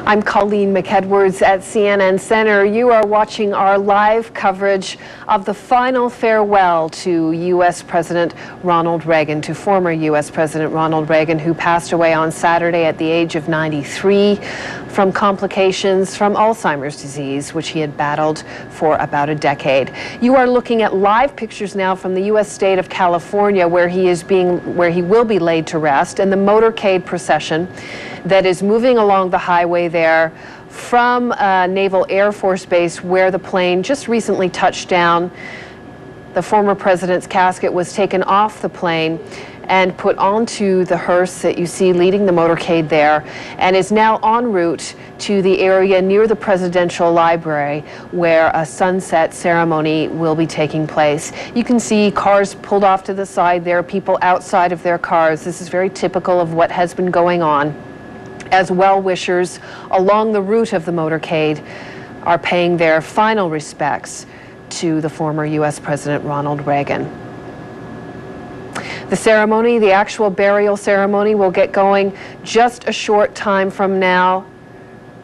I'm Colleen McEdwards at CNN Center. You are watching our live coverage of the final farewell to U.S. President Ronald Reagan, to former U.S. President Ronald Reagan, who passed away on Saturday at the age of 93 from complications from Alzheimer's disease, which he had battled for about a decade. You are looking at live pictures now from the U.S. state of California, where he will be laid to rest, and the motorcade procession that is moving along the highway there from Naval Air Force Base, where the plane just recently touched down. The former president's casket was taken off the plane and put onto the hearse that you see leading the motorcade there, and is now en route to the area near the Presidential Library, where a sunset ceremony will be taking place. You can see cars pulled off to the side there, people outside of their cars. This is very typical of what has been going on, as well-wishers along the route of the motorcade are paying their final respects to the former U.S. President Ronald Reagan. The ceremony, the actual burial ceremony, will get going just a short time from now.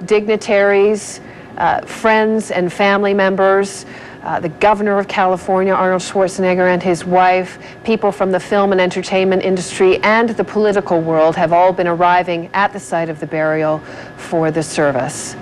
Dignitaries, friends and family members, the governor of California, Arnold Schwarzenegger, and his wife, people from the film and entertainment industry and the political world have all been arriving at the site of the burial for the service.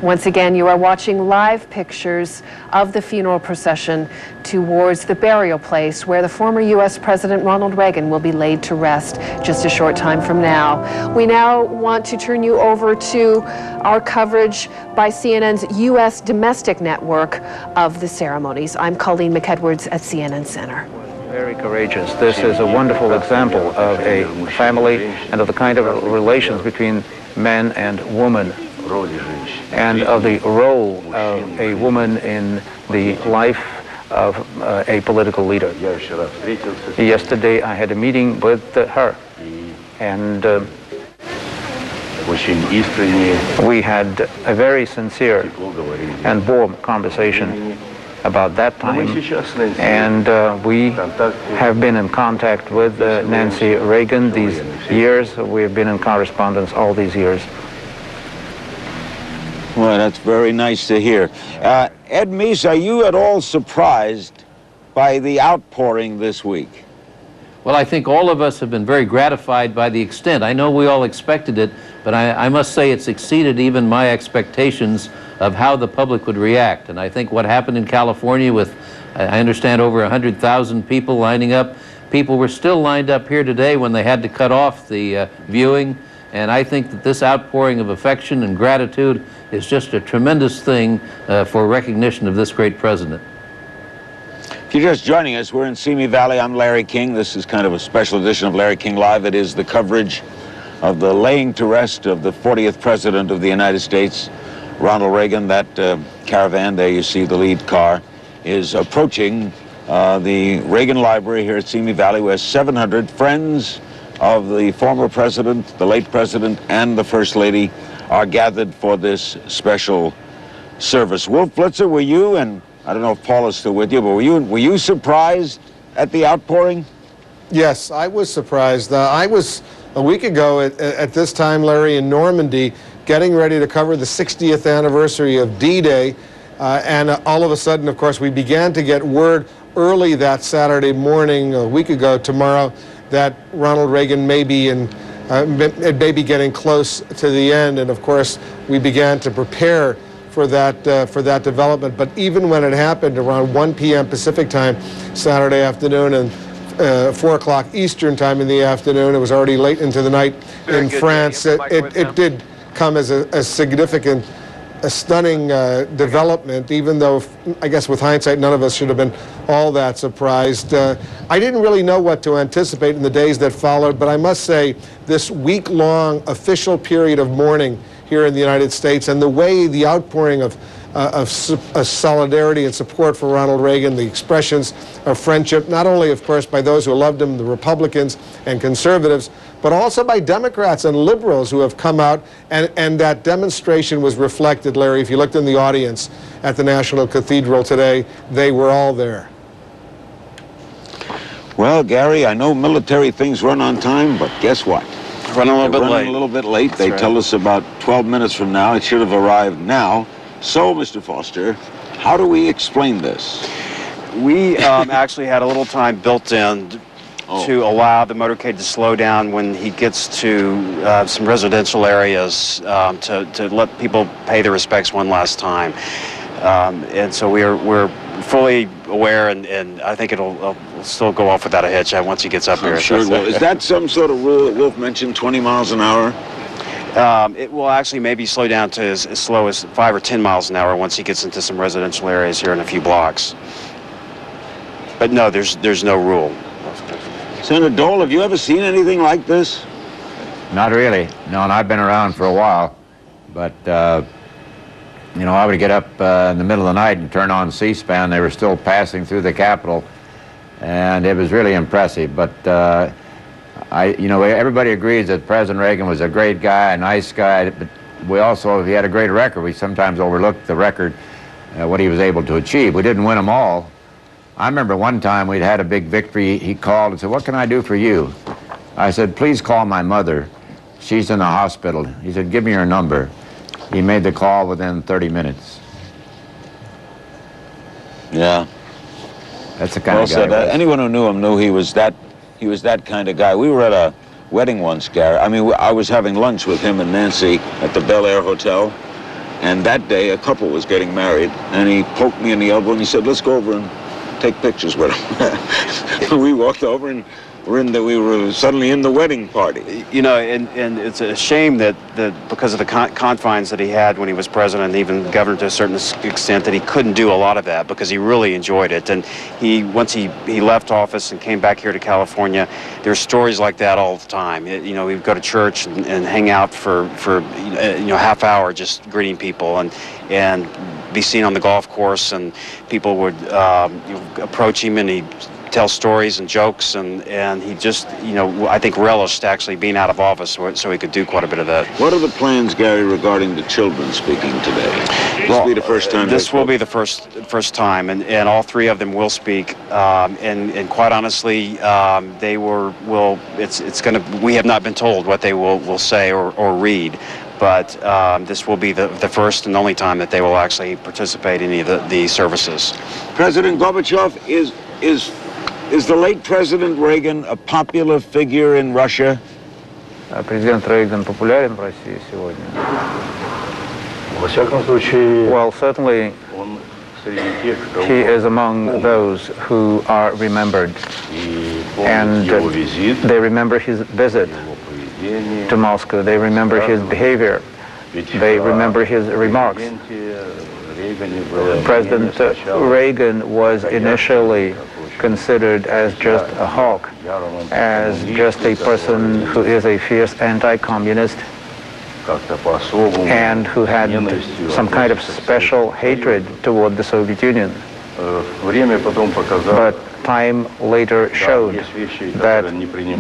Once again, you are watching live pictures of the funeral procession towards the burial place where the former U.S. President Ronald Reagan will be laid to rest just a short time from now. We now want to turn you over to our coverage by CNN's U.S. domestic network of the ceremonies. I'm Colleen McEdwards at CNN Center. Very courageous. This is a wonderful example of a family and of the kind of relations between man and woman, and of the role of a woman in the life of a political leader. Yesterday I had a meeting with her, and we had a very sincere and warm conversation about that time, and we have been in contact with Nancy Reagan these years. We have been in correspondence all these years. Well, that's very nice to hear. Ed Meese, are you at all surprised by the outpouring this week? Well, I think all of us have been very gratified by the extent. I know we all expected it, but I must say it's exceeded even my expectations of how the public would react. And I think what happened in California with, I understand, over 100,000 people lining up, people were still lined up here today when they had to cut off the viewing. And I think that this outpouring of affection and gratitude is just a tremendous thing for recognition of this great president. If you're just joining us, we're in Simi Valley. I'm Larry King. This is kind of a special edition of Larry King Live. It is the coverage of the laying to rest of the 40th President of the United States, Ronald Reagan. That caravan there, you see the lead car, is approaching the Reagan Library here at Simi Valley, where 700 friends of the former president, the late president, and the First Lady are gathered for this special service. Wolf Blitzer, were you, and I don't know if Paul is still with you, but were you surprised at the outpouring? Yes, I was surprised. I was a week ago at this time, Larry, in Normandy, getting ready to cover the 60th anniversary of D-Day, and all of a sudden, of course, we began to get word early that Saturday morning, a week ago tomorrow, that Ronald Reagan may be getting close to the end, and of course we began to prepare for that development. But even when it happened around 1 p.m. Pacific time Saturday afternoon and 4 o'clock Eastern time in the afternoon, it was already late into the night in France. It did come as a significant, a stunning development, even though, I guess with hindsight, none of us should have been all that surprised. I didn't really know what to anticipate in the days that followed, but I must say this week-long official period of mourning here in the United States, and the way the outpouring of solidarity and support for Ronald Reagan, the expressions of friendship, not only, of course, by those who loved him, the Republicans and conservatives, but also by Democrats and liberals who have come out, and that demonstration was reflected, Larry. If you looked in the audience at the National Cathedral today, they were all there. Well, Gary, I know military things run on time, but guess what? Running a little bit late. A little bit late. They right. tell us about 12 minutes from now. It should have arrived now. So, Mr. Foster, how do we explain this? We actually had a little time built in to allow the motorcade to slow down when he gets to some residential areas to let people pay their respects one last time. And so we're fully aware, and I think it'll still go off without a hitch once he gets up here. Sure it will. Is that some sort of rule that Wolf mentioned, 20 miles an hour? It will actually maybe slow down to as slow as 5 or 10 miles an hour once he gets into some residential areas here in a few blocks. But no, there's no rule. Senator Dole, have you ever seen anything like this? Not really. No, and I've been around for a while. But, you know, I would get up in the middle of the night and turn on C-SPAN. They were still passing through the Capitol. And it was really impressive. But, you know, everybody agrees that President Reagan was a great guy, a nice guy. But we also, he had a great record. We sometimes overlooked the record, what he was able to achieve. We didn't win them all. I remember one time we'd had a big victory. He called and said, "What can I do for you?" I said, "Please call my mother. She's in the hospital." He said, "Give me her number." He made the call within 30 minutes. Yeah. That's the kind of guy. Well said. Anyone who knew him knew he was that kind of guy. We were at a wedding once, Gary. I mean, I was having lunch with him and Nancy at the Bel Air Hotel, and that day a couple was getting married, and he poked me in the elbow and he said, "Let's go over and take pictures with him." We walked over and we were suddenly in the wedding party. You know, and it's a shame that because of the confines that he had when he was president, and even governor to a certain extent, that he couldn't do a lot of that because he really enjoyed it. And once he left office and came back here to California, there's stories like that all the time. You know, we'd go to church and hang out for half hour just greeting people and be seen on the golf course, and people would approach him and he'd tell stories and jokes, and he just, I think relished actually being out of office so he could do quite a bit of that. What are the plans, Gary, regarding the children speaking today? This will be the first time. This will be the first time, and all three of them will speak. And quite honestly, we have not been told what they will say or read. But this will be the first and only time that they will actually participate in any of the services. President Gorbachov, is the late President Reagan a popular figure in Russia? Президент Рейган популярен в России сегодня? Well, certainly he is among those who are remembered, and they remember his visit to Moscow. They remember his behavior. They remember his remarks. President Reagan was initially considered as just a hawk, as just a person who is a fierce anti-communist and who had some kind of special hatred toward the Soviet Union. But time later showed that,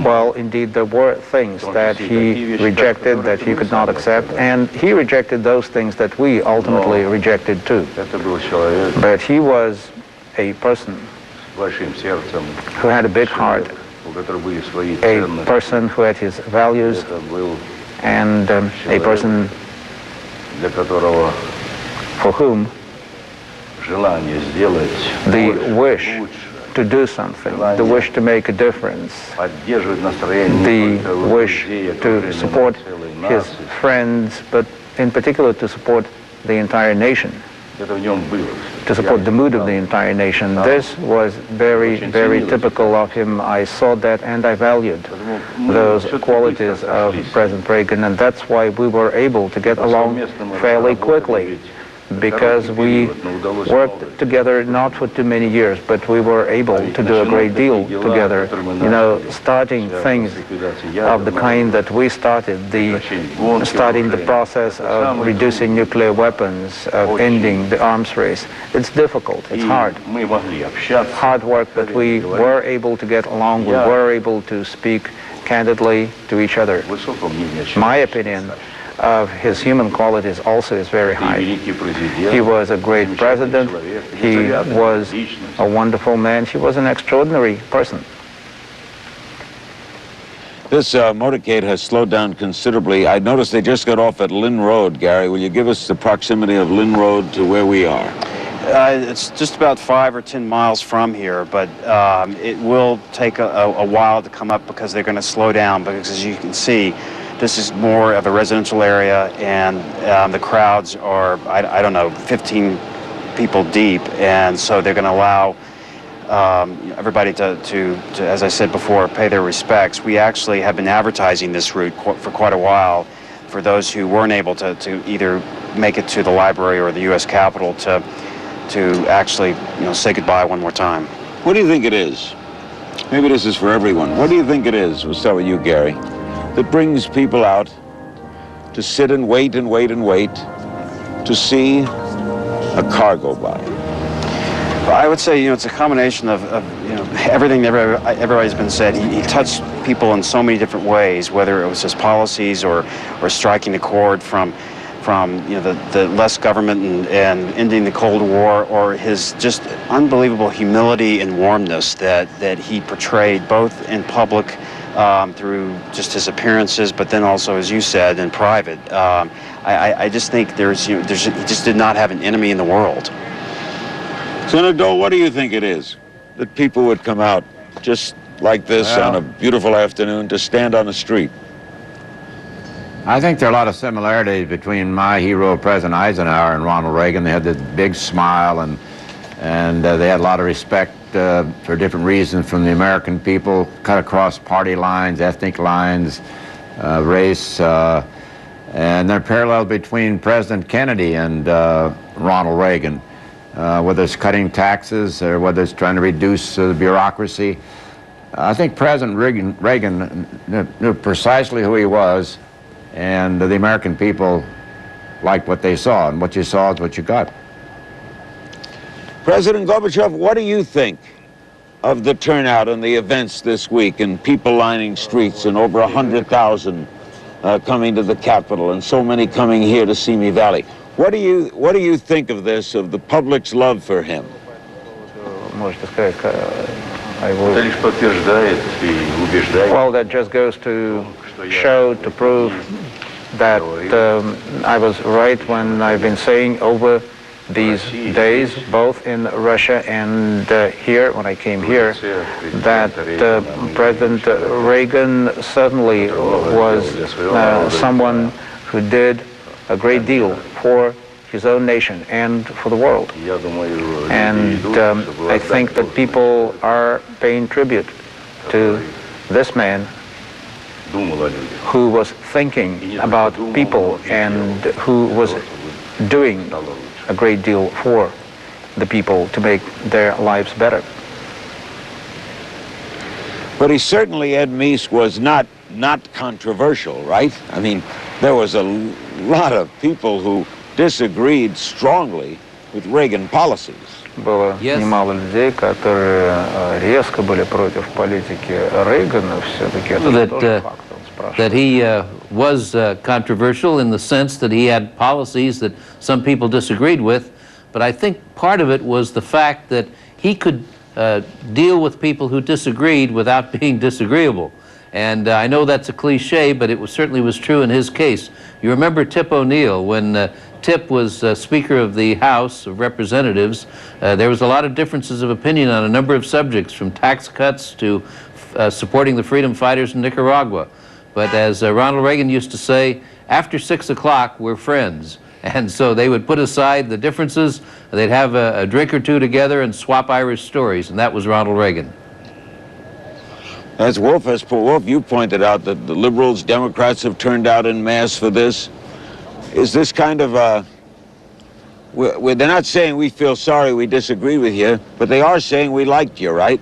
well, indeed, there were things that he rejected, that he could not accept, and he rejected those things that we ultimately rejected too. But he was a person who had a big heart, a person who had his values, and a person for whom the wish to do something, the wish to make a difference, the wish to support his friends, but in particular to support the entire nation, to support the mood of the entire nation. This was very, very typical of him. I saw that and I valued those qualities of President Reagan, and that's why we were able to get along fairly quickly, because we worked together not for too many years, but we were able to do a great deal together. You know, starting things of the kind that we started, starting the process of reducing nuclear weapons, of ending the arms race. It's difficult, it's hard work, but we were able to get along, we were able to speak candidly to each other. My opinion of his human qualities also is very high. He was a great president. He was a wonderful man. He was an extraordinary person. This motorcade has slowed down considerably. I noticed they just got off at Lynn Road, Gary. Will you give us the proximity of Lynn Road to where we are? It's just about 5 or 10 miles from here, but it will take a while to come up because they're going to slow down, because as you can see, this is more of a residential area, and the crowds are, I don't know, 15 people deep, and so they're going to allow everybody to, as I said before, pay their respects. We actually have been advertising this route for quite a while for those who weren't able to either make it to the library or the U.S. Capitol to actually, say goodbye one more time. What do you think it is? Maybe this is for everyone. What do you think it is, we'll start with you, Gary, that brings people out to sit and wait and wait and wait to see a car go by? I would say, it's a combination of everything everybody's been said. He touched people in so many different ways, whether it was his policies or striking a chord from the less government and ending the Cold War, or his just unbelievable humility and warmness that he portrayed both in public through just his appearances, but then also, as you said, in private. I just think he just did not have an enemy in the world. Senator Dole, what do you think it is that people would come out just like this on a beautiful afternoon to stand on the street? I think there are a lot of similarities between my hero, President Eisenhower, and Ronald Reagan. They had this big smile, and they had a lot of respect for different reasons from the American people, cut across party lines, ethnic lines, race, and there are parallels between President Kennedy and Ronald Reagan. Whether it's cutting taxes or whether it's trying to reduce the bureaucracy. I think President Reagan knew precisely who he was, and the American people liked what they saw, and what you saw is what you got. President Gorbachov, what do you think of the turnout and the events this week, and people lining streets, and over 100,000 coming to the Capitol, and so many coming here to Simi Valley? What do you think of this, of the public's love for him? Well, that just goes to show, to prove that I was right when I've been saying over these days, both in Russia and here, when I came here, that President Reagan certainly was someone who did a great deal for his own nation and for the world. And I think that people are paying tribute to this man who was thinking about people and who was doing a great deal for the people to make their lives better. But he certainly, Ed Meese, was not controversial, right? I mean, there was a lot of people who disagreed strongly with Reagan policies. Было немало людей, которые резко были против политики Рейгана, все-таки это тоже факт, он спрашивает. That he was controversial in the sense that he had policies that some people disagreed with, but I think part of it was the fact that he could deal with people who disagreed without being disagreeable. And I know that's a cliche, but it certainly was true in his case. You remember Tip O'Neill, when Tip was Speaker of the House of Representatives, there was a lot of differences of opinion on a number of subjects, from tax cuts to supporting the freedom fighters in Nicaragua. But as Ronald Reagan used to say, after 6 o'clock, we're friends. And so they would put aside the differences, they'd have a drink or two together and swap Irish stories, and that was Ronald Reagan. As Wolf, you pointed out that the liberals, Democrats have turned out en masse for this. Is this kind of they're not saying we feel sorry, we disagree with you, but they are saying we liked you, right?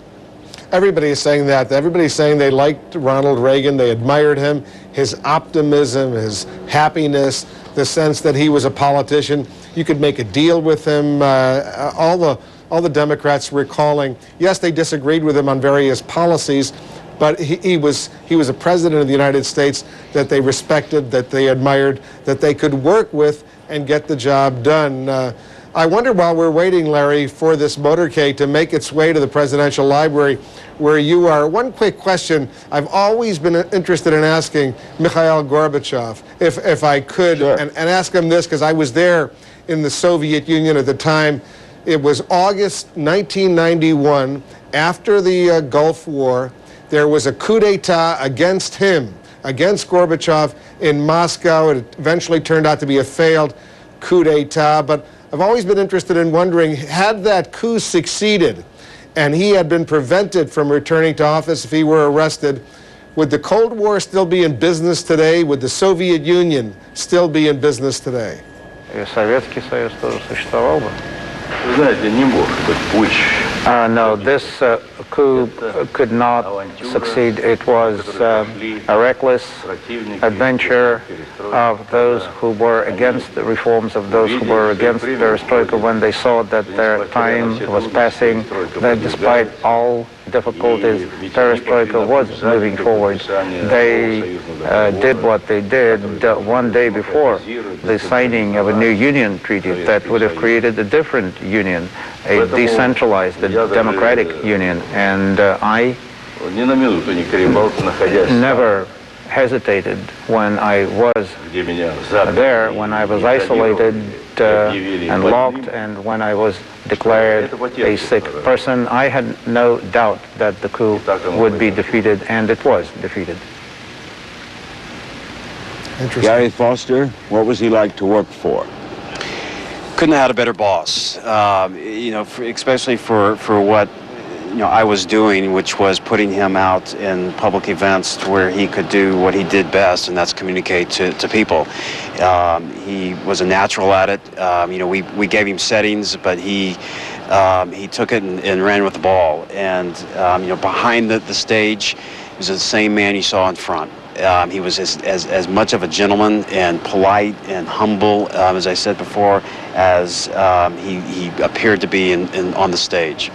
Everybody is saying that. Everybody's saying they liked Ronald Reagan, they admired him, his optimism, his happiness, the sense that he was a politician. You could make a deal with him. All the Democrats were calling, yes, they disagreed with him on various policies, but he was a president of the United States that they respected, that they admired, that they could work with and get the job done. I wonder, while we're waiting, Larry, for this motorcade to make its way to the Presidential Library where you are, one quick question I've always been interested in asking Mikhail Gorbachov, if I could, sure. and ask him this, because I was there in the Soviet Union at the time. It was August 1991, after the Gulf War. There was a coup d'etat against him, against Gorbachev in Moscow. It eventually turned out to be a failed coup d'etat, but I've always been interested in wondering, had that coup succeeded and he had been prevented from returning to office if he were arrested, would the Cold War still be in business today? Would the Soviet Union still be in business today? Советский Союз тоже существовал бы. Вы знаете, не может быть путч. No, this coup could not succeed. It was a reckless adventure of those who were against the reforms, of those who were against perestroika, when they saw that their time was passing, that despite all difficulties, perestroika was moving forward. They did what they did one day before the signing of a new union treaty that would have created a different union, a decentralized, a democratic union. And I never hesitated when I was there, when I was isolated and locked, and when I was declared a sick person. I had no doubt that the coup would be defeated, and it was defeated. Gary Foster, what was he like to work for? Couldn't have had a better boss, you know, especially for what I was doing, which was putting him out in public events where he could do what he did best, and that's communicate to people. He was a natural at it. We gave him settings, but he took it and ran with the ball. And behind the stage, he was the same man you saw in front. He was as much of a gentleman and polite and humble, as I said before, as he appeared to be on the stage.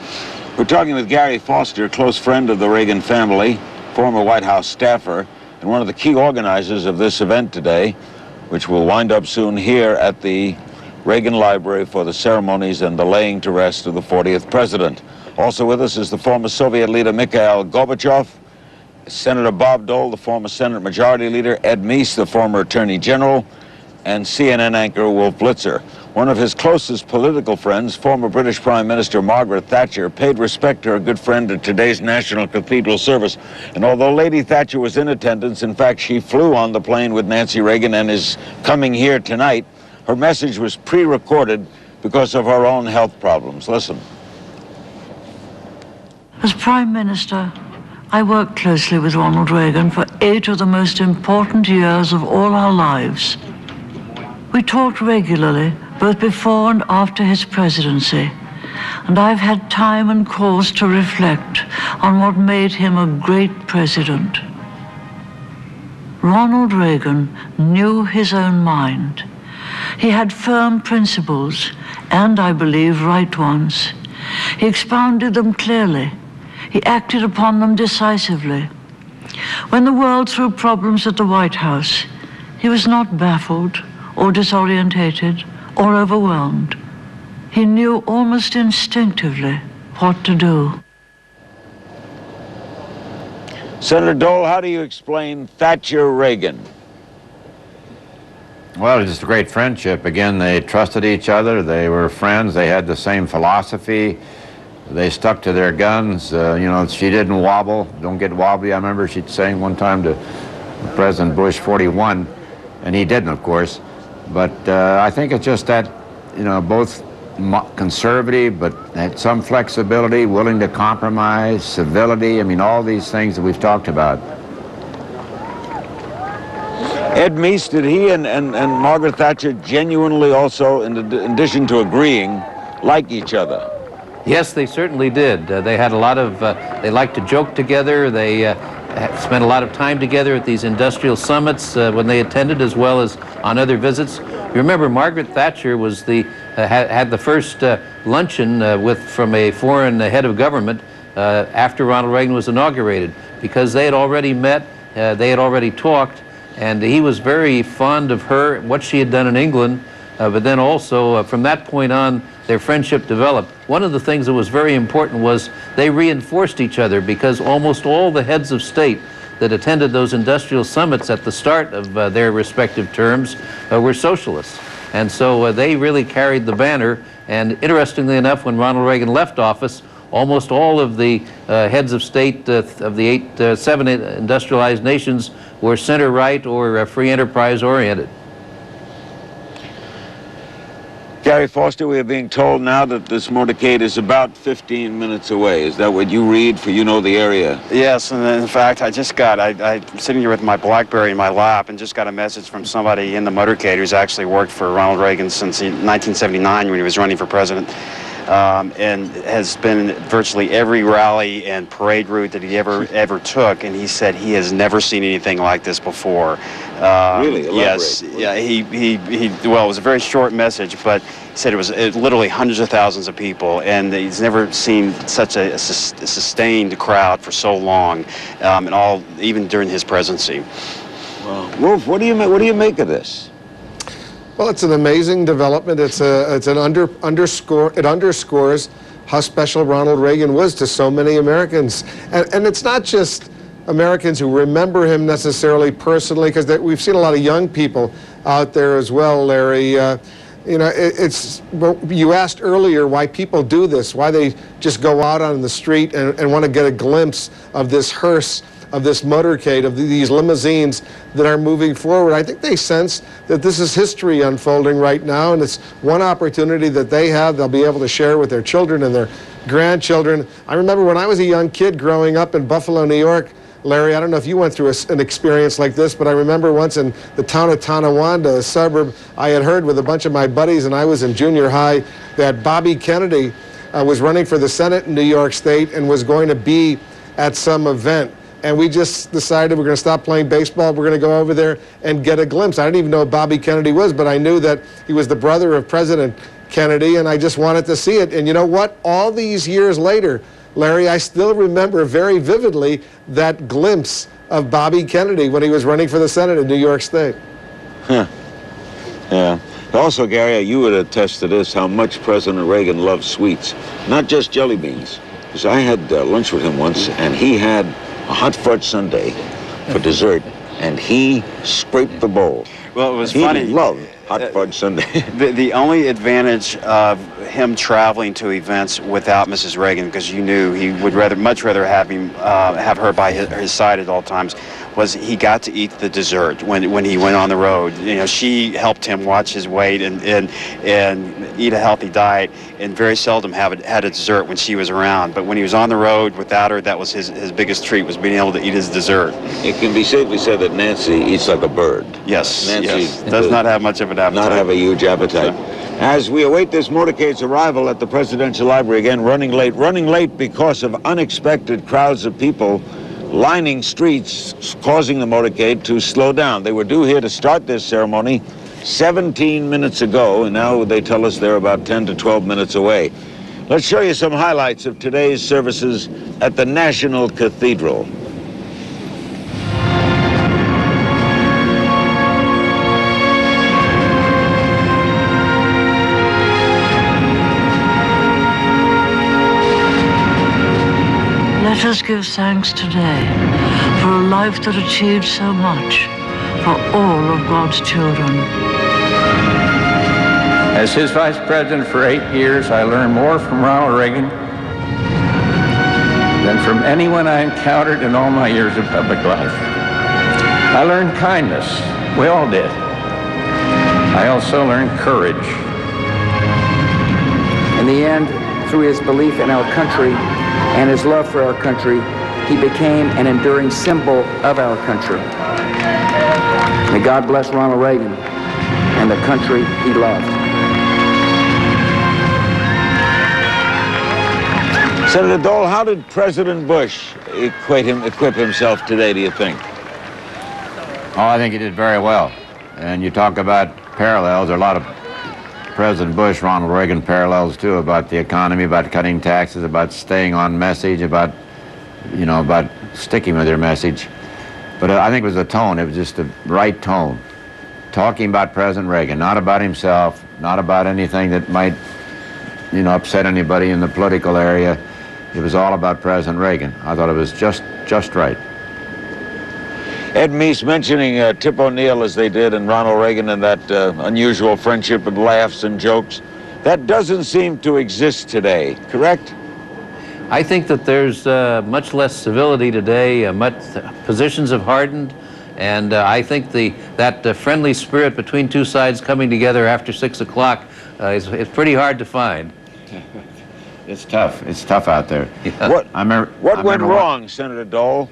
We're talking with Gary Foster, a close friend of the Reagan family, former White House staffer, and one of the key organizers of this event today, which will wind up soon here at the Reagan Library for the ceremonies and the laying to rest of the 40th president. Also with us is the former Soviet leader Mikhail Gorbachov, Senator Bob Dole, the former Senate Majority Leader, Ed Meese, the former Attorney General, and CNN anchor Wolf Blitzer. One of his closest political friends, former British Prime Minister Margaret Thatcher, paid respect to her good friend at today's National Cathedral service. And although Lady Thatcher was in attendance, in fact, she flew on the plane with Nancy Reagan and is coming here tonight, her message was pre-recorded because of her own health problems. Listen. As Prime Minister, I worked closely with Ronald Reagan for 8 of the most important years of all our lives. We talked regularly, both before and after his presidency, and I've had time and cause to reflect on what made him a great president. Ronald Reagan knew his own mind. He had firm principles, and I believe right ones. He expounded them clearly. He acted upon them decisively. When the world threw problems at the White House, he was not baffled or disorientated or overwhelmed. He knew almost instinctively what to do. Senator Dole, how do you explain Thatcher-Reagan? Well, it's just a great friendship. Again, they trusted each other. They were friends. They had the same philosophy. They stuck to their guns. She didn't wobble. Don't get wobbly. I remember she'd saying one time to President Bush 41, and he didn't, of course. But I think it's just that, both conservative, but had some flexibility, willing to compromise, civility. I mean, all these things that we've talked about. Ed Meese, did he and Margaret Thatcher genuinely also, in addition to agreeing, like each other? Yes, they certainly did. They had a lot of, they liked to joke together. They spent a lot of time together at these industrial summits when they attended, as well as on other visits. You remember Margaret Thatcher was had the first luncheon from a foreign head of government after Ronald Reagan was inaugurated, because they had already met, they had already talked, and he was very fond of her, what she had done in England, but then also from that point on, their friendship developed. One of the things that was very important was they reinforced each other, because almost all the heads of state that attended those industrial summits at the start of their respective terms were socialists. And so they really carried the banner. And interestingly enough, when Ronald Reagan left office, almost all of the heads of state of the seven industrialized nations were center-right or free enterprise oriented. Gary Foster, we are being told now that this motorcade is about 15 minutes away. Is that what you read, for you know the area? Yes, and in fact, I'm sitting here with my BlackBerry in my lap and just got a message from somebody in the motorcade who's actually worked for Ronald Reagan since 1979 when he was running for president. And has been in virtually every rally and parade route that he ever took, and he said he has never seen anything like this before. Really? Elaborate. Yes. Yeah. Well, it was a very short message, but he said it was literally hundreds of thousands of people, and he's never seen such a sustained crowd for so long, and even during his presidency. Well, Wolf, what do you make of this? Well, it's an amazing development. It underscores how special Ronald Reagan was to so many Americans. And it's not just Americans who remember him necessarily personally, because we've seen a lot of young people out there as well, Larry. You know, you asked earlier why people do this, why they just go out on the street and want to get a glimpse of this hearse, of this motorcade, of these limousines that are moving forward. I think they sense that this is history unfolding right now, and it's one opportunity that they have. They'll be able to share with their children and their grandchildren. I remember when I was a young kid growing up in Buffalo, New York, Larry, I don't know if you went through an experience like this, but I remember once in the town of Tonawanda, a suburb, I had heard with a bunch of my buddies, and I was in junior high, that Bobby Kennedy was running for the Senate in New York State and was going to be at some event. And we just decided we're going to stop playing baseball. We're going to go over there and get a glimpse. I didn't even know who Bobby Kennedy was, but I knew that he was the brother of President Kennedy, and I just wanted to see it. And you know what? All these years later, Larry, I still remember very vividly that glimpse of Bobby Kennedy when he was running for the Senate in New York State. Huh. Yeah. Also, Gary, you would attest to this, how much President Reagan loved sweets, not just jelly beans. Because I had lunch with him once, and he had a hot fudge sundae for dessert, and he scraped the bowl. Well, it was funny. He loved hot fudge sundae. The only advantage of him traveling to events without Mrs. Reagan, because you knew he would much rather have her by his side at all times, was he got to eat the dessert when he went on the road. You know, she helped him watch his weight and eat a healthy diet, and very seldom had a dessert when she was around. But when he was on the road without her, that was his biggest treat, was being able to eat his dessert. It can be safely said that Nancy eats like a bird. Yes, Nancy does not have much of an appetite. Not have a huge appetite. As we await this motorcade's arrival at the Presidential Library, again, running late because of unexpected crowds of people lining streets, causing the motorcade to slow down. They were due here to start this ceremony 17 minutes ago, and now they tell us they're about 10 to 12 minutes away. Let's show you some highlights of today's services at the National Cathedral. Let us give thanks today for a life that achieved so much for all of God's children. As his vice president for 8 years, I learned more from Ronald Reagan than from anyone I encountered in all my years of public life. I learned kindness. We all did. I also learned courage. In the end, through his belief in our country and his love for our country, he became an enduring symbol of our country. May God bless Ronald Reagan and the country he loved. Senator Dole, how did President Bush equip himself today, do you think? Oh, I think he did very well. And you talk about parallels, there are a lot of President Bush, Ronald Reagan parallels too, about the economy, about cutting taxes, about staying on message, about sticking with your message. But I think it was the tone, it was just the right tone. Talking about President Reagan, not about himself, not about anything that might, you know, upset anybody in the political area. It was all about President Reagan. I thought it was just right. Ed Meese mentioning Tip O'Neill as they did and Ronald Reagan and that unusual friendship and laughs and jokes. That doesn't seem to exist today, correct? I think that there's much less civility today, positions have hardened, and I think that friendly spirit between two sides coming together after 6 o'clock is pretty hard to find. It's tough. It's tough out there. Yeah. What went wrong, Senator Dole?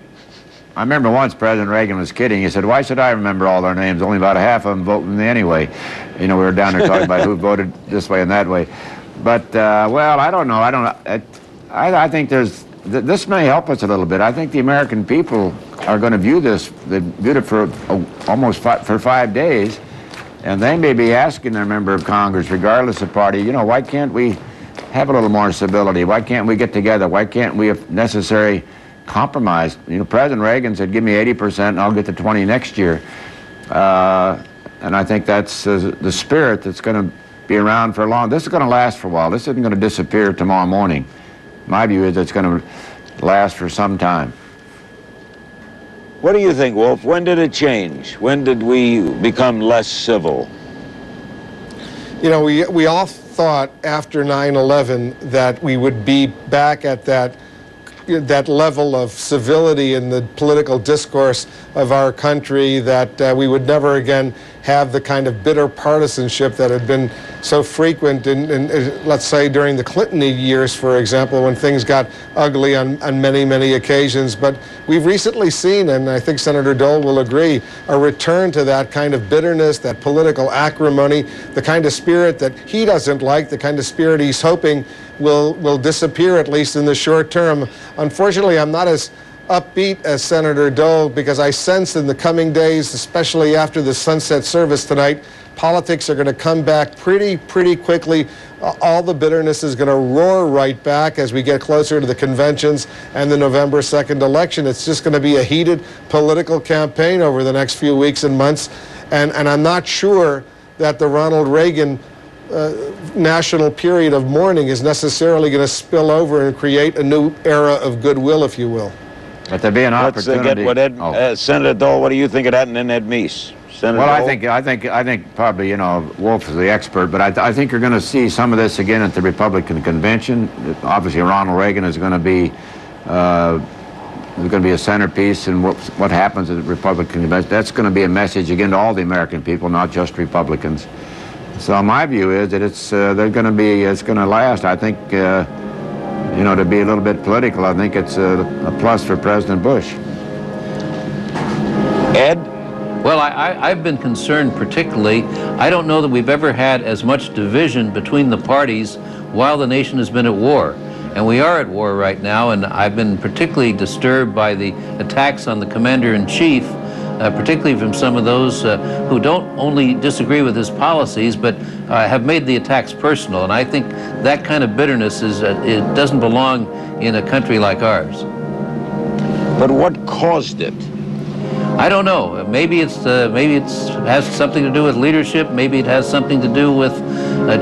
I remember once President Reagan was kidding. He said, "Why should I remember all their names? Only about half of them vote with me anyway." You know, we were down there talking about who voted this way and that way. But, well, I don't know. I think this may help us a little bit. I think the American people are going to view this. They viewed it for almost for 5 days, and they may be asking their member of Congress, regardless of party, you know, why can't we have a little more civility? Why can't we get together? Why can't we, if necessary, compromise? You know, President Reagan said, "Give me 80% and I'll get to 20 next year." And I think that's the spirit that's going to be around for a long. This is going to last for a while. This isn't going to disappear tomorrow morning. My view is it's going to last for some time. What do you think, Wolf? When did it change? When did we become less civil? You know, we all thought after 9/11 that we would be back at that level of civility in the political discourse of our country, that we would never again have the kind of bitter partisanship that had been so frequent in let's say, during the Clinton years, for example, when things got ugly on many, many occasions. But we've recently seen, and I think Senator Dole will agree, a return to that kind of bitterness, that political acrimony, the kind of spirit that he doesn't like, the kind of spirit he's hoping will disappear, at least in the short term. Unfortunately, I'm not as upbeat as Senator Dole, because I sense in the coming days, especially after the sunset service tonight, politics are going to come back pretty quickly. All the bitterness is going to roar right back as we get closer to the conventions and the November 2nd election. It's just going to be a heated political campaign over the next few weeks and months, and I'm not sure that the Ronald Reagan national period of mourning is necessarily going to spill over and create a new era of goodwill, if you will. But there'd be an opportunity. Let's get what Senator Dole, what do you think of that, and then Ed Meese? Senator Well, Dole? I think probably, you know, Wolf is the expert, but I think you're going to see some of this again at the Republican convention. Obviously, Ronald Reagan is going to be a centerpiece in what happens at the Republican convention. That's going to be a message again to all the American people, not just Republicans. So my view is that it's going to last. I think. You know, to be a little bit political, I think it's a plus for President Bush. Ed? Well, I've been concerned particularly. I don't know that we've ever had as much division between the parties while the nation has been at war. And we are at war right now, and I've been particularly disturbed by the attacks on the commander-in-chief, particularly from some of those who don't only disagree with his policies, but have made the attacks personal. And I think that kind of bitterness it doesn't belong in a country like ours. But what caused it? I don't know. Maybe it has something to do with leadership. Maybe it has something to do with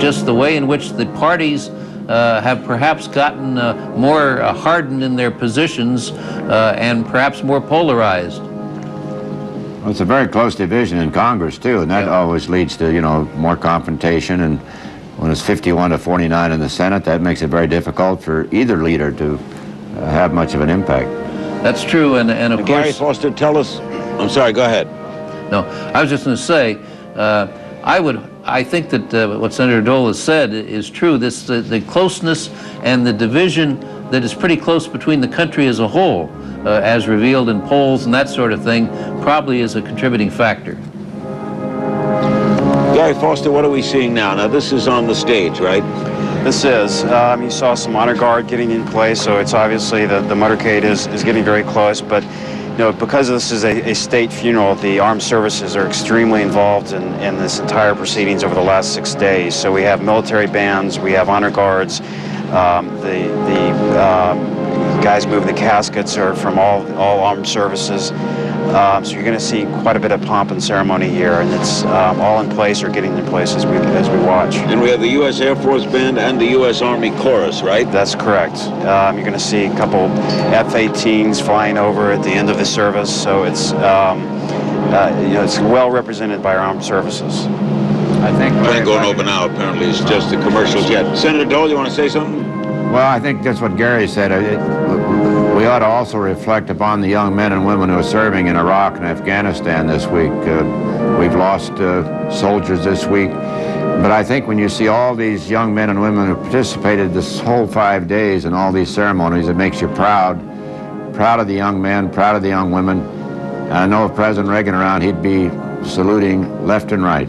just the way in which the parties have perhaps gotten more hardened in their positions and perhaps more polarized. Well, it's a very close division in Congress, too, and that always leads to, you know, more confrontation. And when it's 51 to 49 in the Senate, that makes it very difficult for either leader to have much of an impact. That's true, and of course... Gary Foster, tell us... I'm sorry, go ahead. No, I was just going to say, I think that what Senator Dole has said is true. The closeness and the division that is pretty close between the country as a whole, as revealed in polls and that sort of thing, probably is a contributing factor. Gary Foster, what are we seeing now? Now, this is on the stage, right? This is. You saw some honor guard getting in place, so it's obviously the motorcade is getting very close, but you know, because this is a state funeral, the armed services are extremely involved in this entire proceedings over the last 6 days. So we have military bands, we have honor guards, the guys moving the caskets are from all armed services. So you're going to see quite a bit of pomp and ceremony here, and it's all in place or getting in place as we watch. And we have the U.S. Air Force Band and the U.S. Army Chorus, right? That's correct. You're going to see a couple F-18s flying over at the end of the service, so it's it's well represented by our armed services. I think Plane going over now, apparently. It's just a commercial jet. Senator Dole, you want to say something? Well, I think that's what Gary said. We ought to also reflect upon the young men and women who are serving in Iraq and Afghanistan this week. We've lost soldiers this week. But I think when you see all these young men and women who participated this whole 5 days in all these ceremonies, it makes you proud. Proud of the young men, proud of the young women. And I know if President Reagan around, he'd be saluting left and right.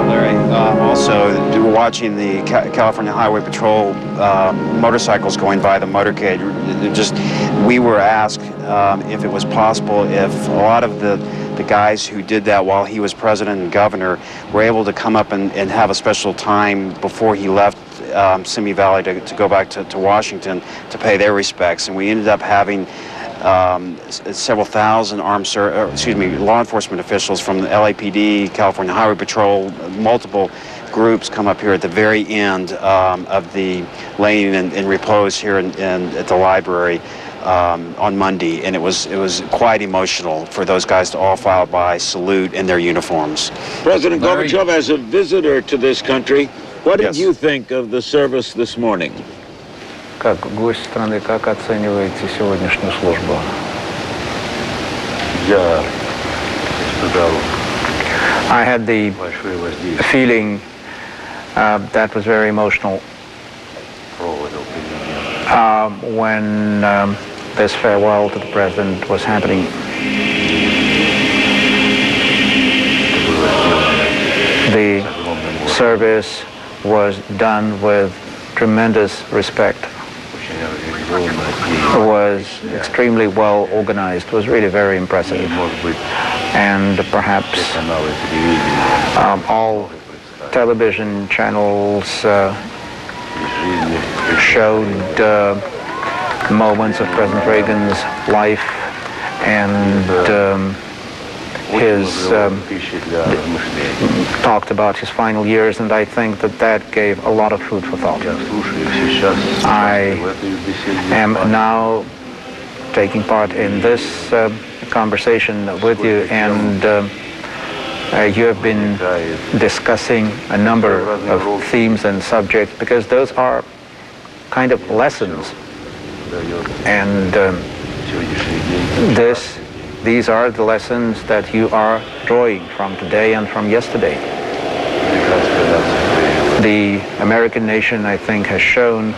Larry, also, we're watching the California Highway Patrol motorcycles going by the motorcade. We were asked if it was possible if a lot of the guys who did that while he was president and governor were able to come up and have a special time before he left Simi Valley to go back to Washington to pay their respects. And we ended up having several thousand law enforcement officials from the LAPD, California Highway Patrol, multiple groups come up here at the very end of the laying in repose here at the library on Monday, and it was quite emotional for those guys to all file by, salute in their uniforms. President Gorbachov, as a visitor to this country, what did you think of the service this morning? Как гость страны, как оцениваете сегодняшнюю службу? I had the feeling that was very emotional when this farewell to the president was happening. The service was done with tremendous respect. It was extremely well organized. It was really very impressive. And perhaps all television channels showed moments of President Reagan's life and talked about his final years, and I think that gave a lot of food for thought. I am now taking part in this conversation with you, and you have been discussing a number of themes and subjects, because those are kind of lessons, and these are the lessons that you are drawing from today and from yesterday. The American nation, I think, has shown,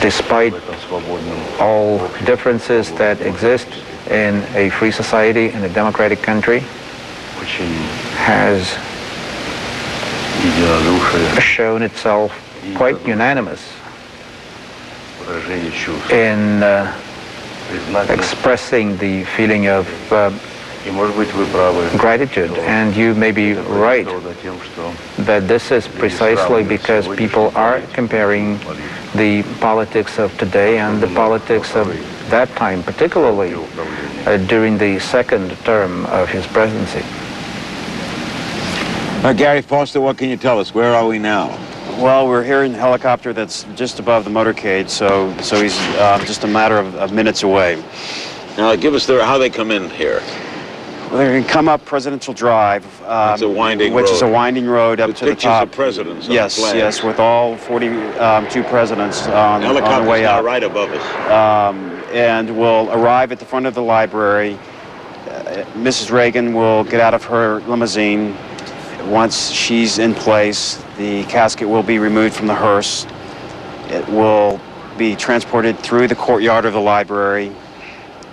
despite all differences that exist in a free society, in a democratic country, has shown itself quite unanimous in expressing the feeling of gratitude. And you may be right that this is precisely because people are comparing the politics of today and the politics of that time, particularly during the second term of his presidency. Gary Foster, what can you tell us? Where are we now? Well, we're here in a helicopter that's just above the motorcade, so he's just a matter of minutes away. Now, give us how they come in here. Well, they're going to come up Presidential Drive, it's a winding which road. is a winding road up to the top. Pictures of presidents. Yes, with all 42 presidents on the way up. Right above us. And we'll arrive at the front of the library. Mrs. Reagan will get out of her limousine. Once she's in place, the casket will be removed from the hearse. It will be transported through the courtyard of the library,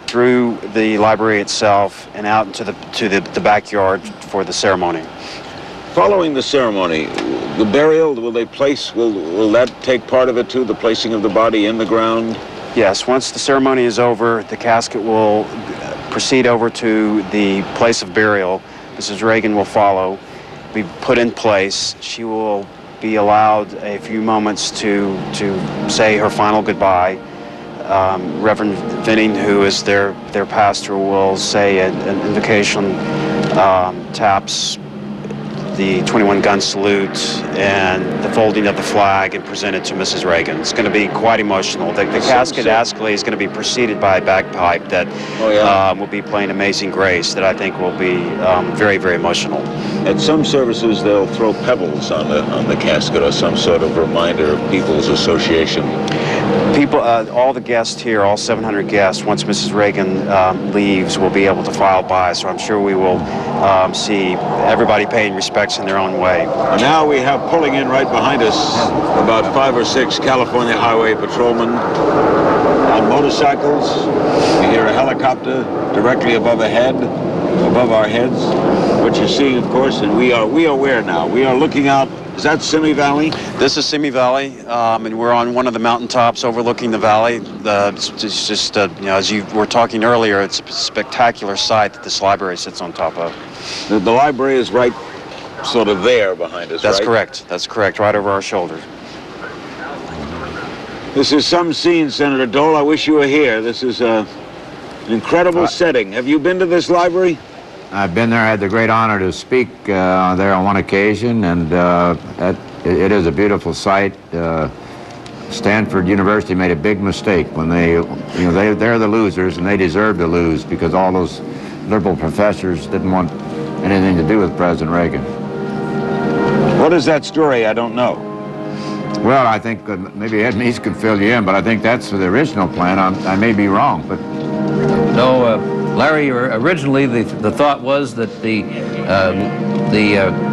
through the library itself, and out into the backyard for the ceremony. Following the ceremony, the burial, will that take part of it too, the placing of the body in the ground? Yes, once the ceremony is over, the casket will proceed over to the place of burial. Mrs. Reagan will follow, be put in place. She will be allowed a few moments to say her final goodbye. Reverend Vinning, who is their pastor, will say an invocation, taps the 21-gun salute and the folding of the flag, and present it to Mrs. Reagan. It's going to be quite emotional. The casket actually is going to be preceded by a bagpipe that will be playing Amazing Grace, that I think will be very, very emotional. At some services, they'll throw pebbles on the casket or some sort of reminder of People's Association. People, all the guests here, all 700 guests, once Mrs. Reagan leaves, will be able to file by. So I'm sure we will see everybody paying respects in their own way. And now we have pulling in right behind us about 5 or 6 California Highway patrolmen on motorcycles. We hear a helicopter directly above our heads. What you're seeing, of course, and we are where now? We are looking out. Is that Simi Valley? This is Simi Valley, and we're on one of the mountaintops overlooking the valley. It's just, you know, as you were talking earlier, it's a spectacular site that this library sits on top of. The library is right sort of there behind us, That's right? correct. That's correct, right over our shoulders. This is some scene, Senator Dole. I wish you were here. This is an incredible setting. Have you been to this library? I've been there. I had the great honor to speak there on one occasion, and it is a beautiful site. Stanford University made a big mistake when they're the losers, and they deserve to lose because all those liberal professors didn't want anything to do with President Reagan. What is that story? I don't know. Well, I think maybe Ed Meese could fill you in, but I think that's the original plan. I may be wrong, but No, Larry, originally the thought was that the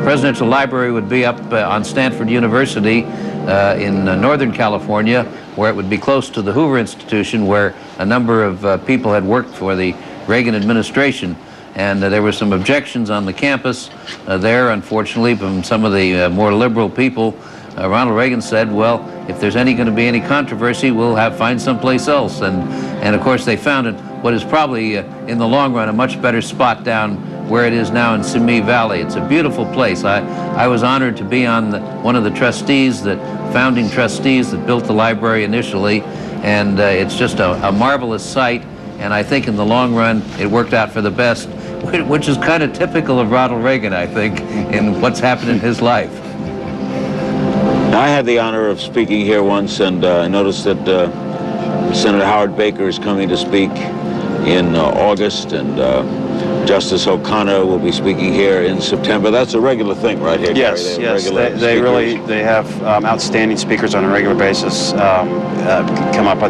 Presidential Library would be up on Stanford University in Northern California, where it would be close to the Hoover Institution, where a number of people had worked for the Reagan administration. And there were some objections on the campus there, unfortunately, from some of the more liberal people. Ronald Reagan said, well, if there's going to be any controversy, we'll find someplace else. And of course, they found it what is probably, in the long run, a much better spot down where it is now in Simi Valley. It's a beautiful place. I was honored to be on one of the trustees, the founding trustees that built the library initially, and it's just a marvelous site. And I think in the long run, it worked out for the best, which is kind of typical of Ronald Reagan, I think, in what's happened in his life. I had the honor of speaking here once, and I noticed that Senator Howard Baker is coming to speak in August, and Justice O'Connor will be speaking here in September. That's a regular thing, right here, Yes, Gary? yes. They have outstanding speakers on a regular basis come up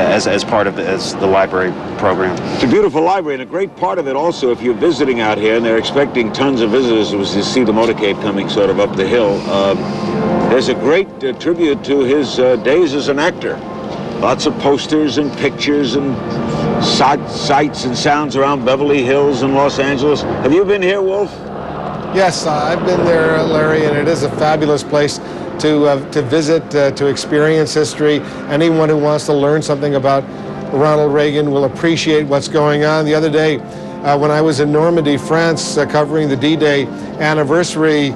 as part of the library program. It's a beautiful library, and a great part of it also, if you're visiting out here, and they're expecting tons of visitors as you see the motorcade coming sort of up the hill, there's a great tribute to his days as an actor. Lots of posters and pictures and sights and sounds around Beverly Hills and Los Angeles. Have you been here, Wolf? Yes, I've been there, Larry, and it is a fabulous place to visit, to experience history. Anyone who wants to learn something about Ronald Reagan will appreciate what's going on. The other day, when I was in Normandy, France, covering the D-Day anniversary,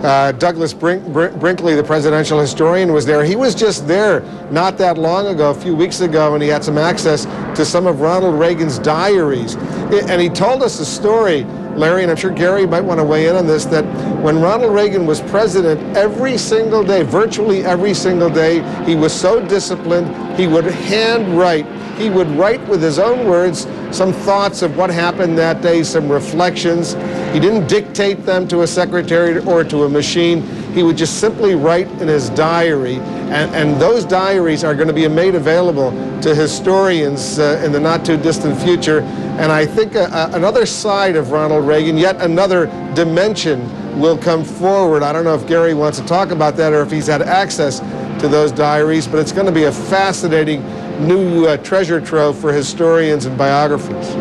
Douglas Brinkley, the presidential historian, was there. He was just there not that long ago, a few weeks ago, and he had some access to some of Ronald Reagan's diaries. And he told us a story, Larry, and I'm sure Gary might want to weigh in on this, that when Ronald Reagan was president, every single day, virtually every single day, he was so disciplined, he would handwrite. He would write with his own words some thoughts of what happened that day, some reflections. He didn't dictate them to a secretary or to a machine. He would just simply write in his diary, and those diaries are going to be made available to historians in the not-too-distant future. And I think another side of Ronald Reagan, yet another dimension, will come forward. I don't know if Gary wants to talk about that or if he's had access to those diaries, but it's going to be a fascinating new treasure trove for historians and biographers.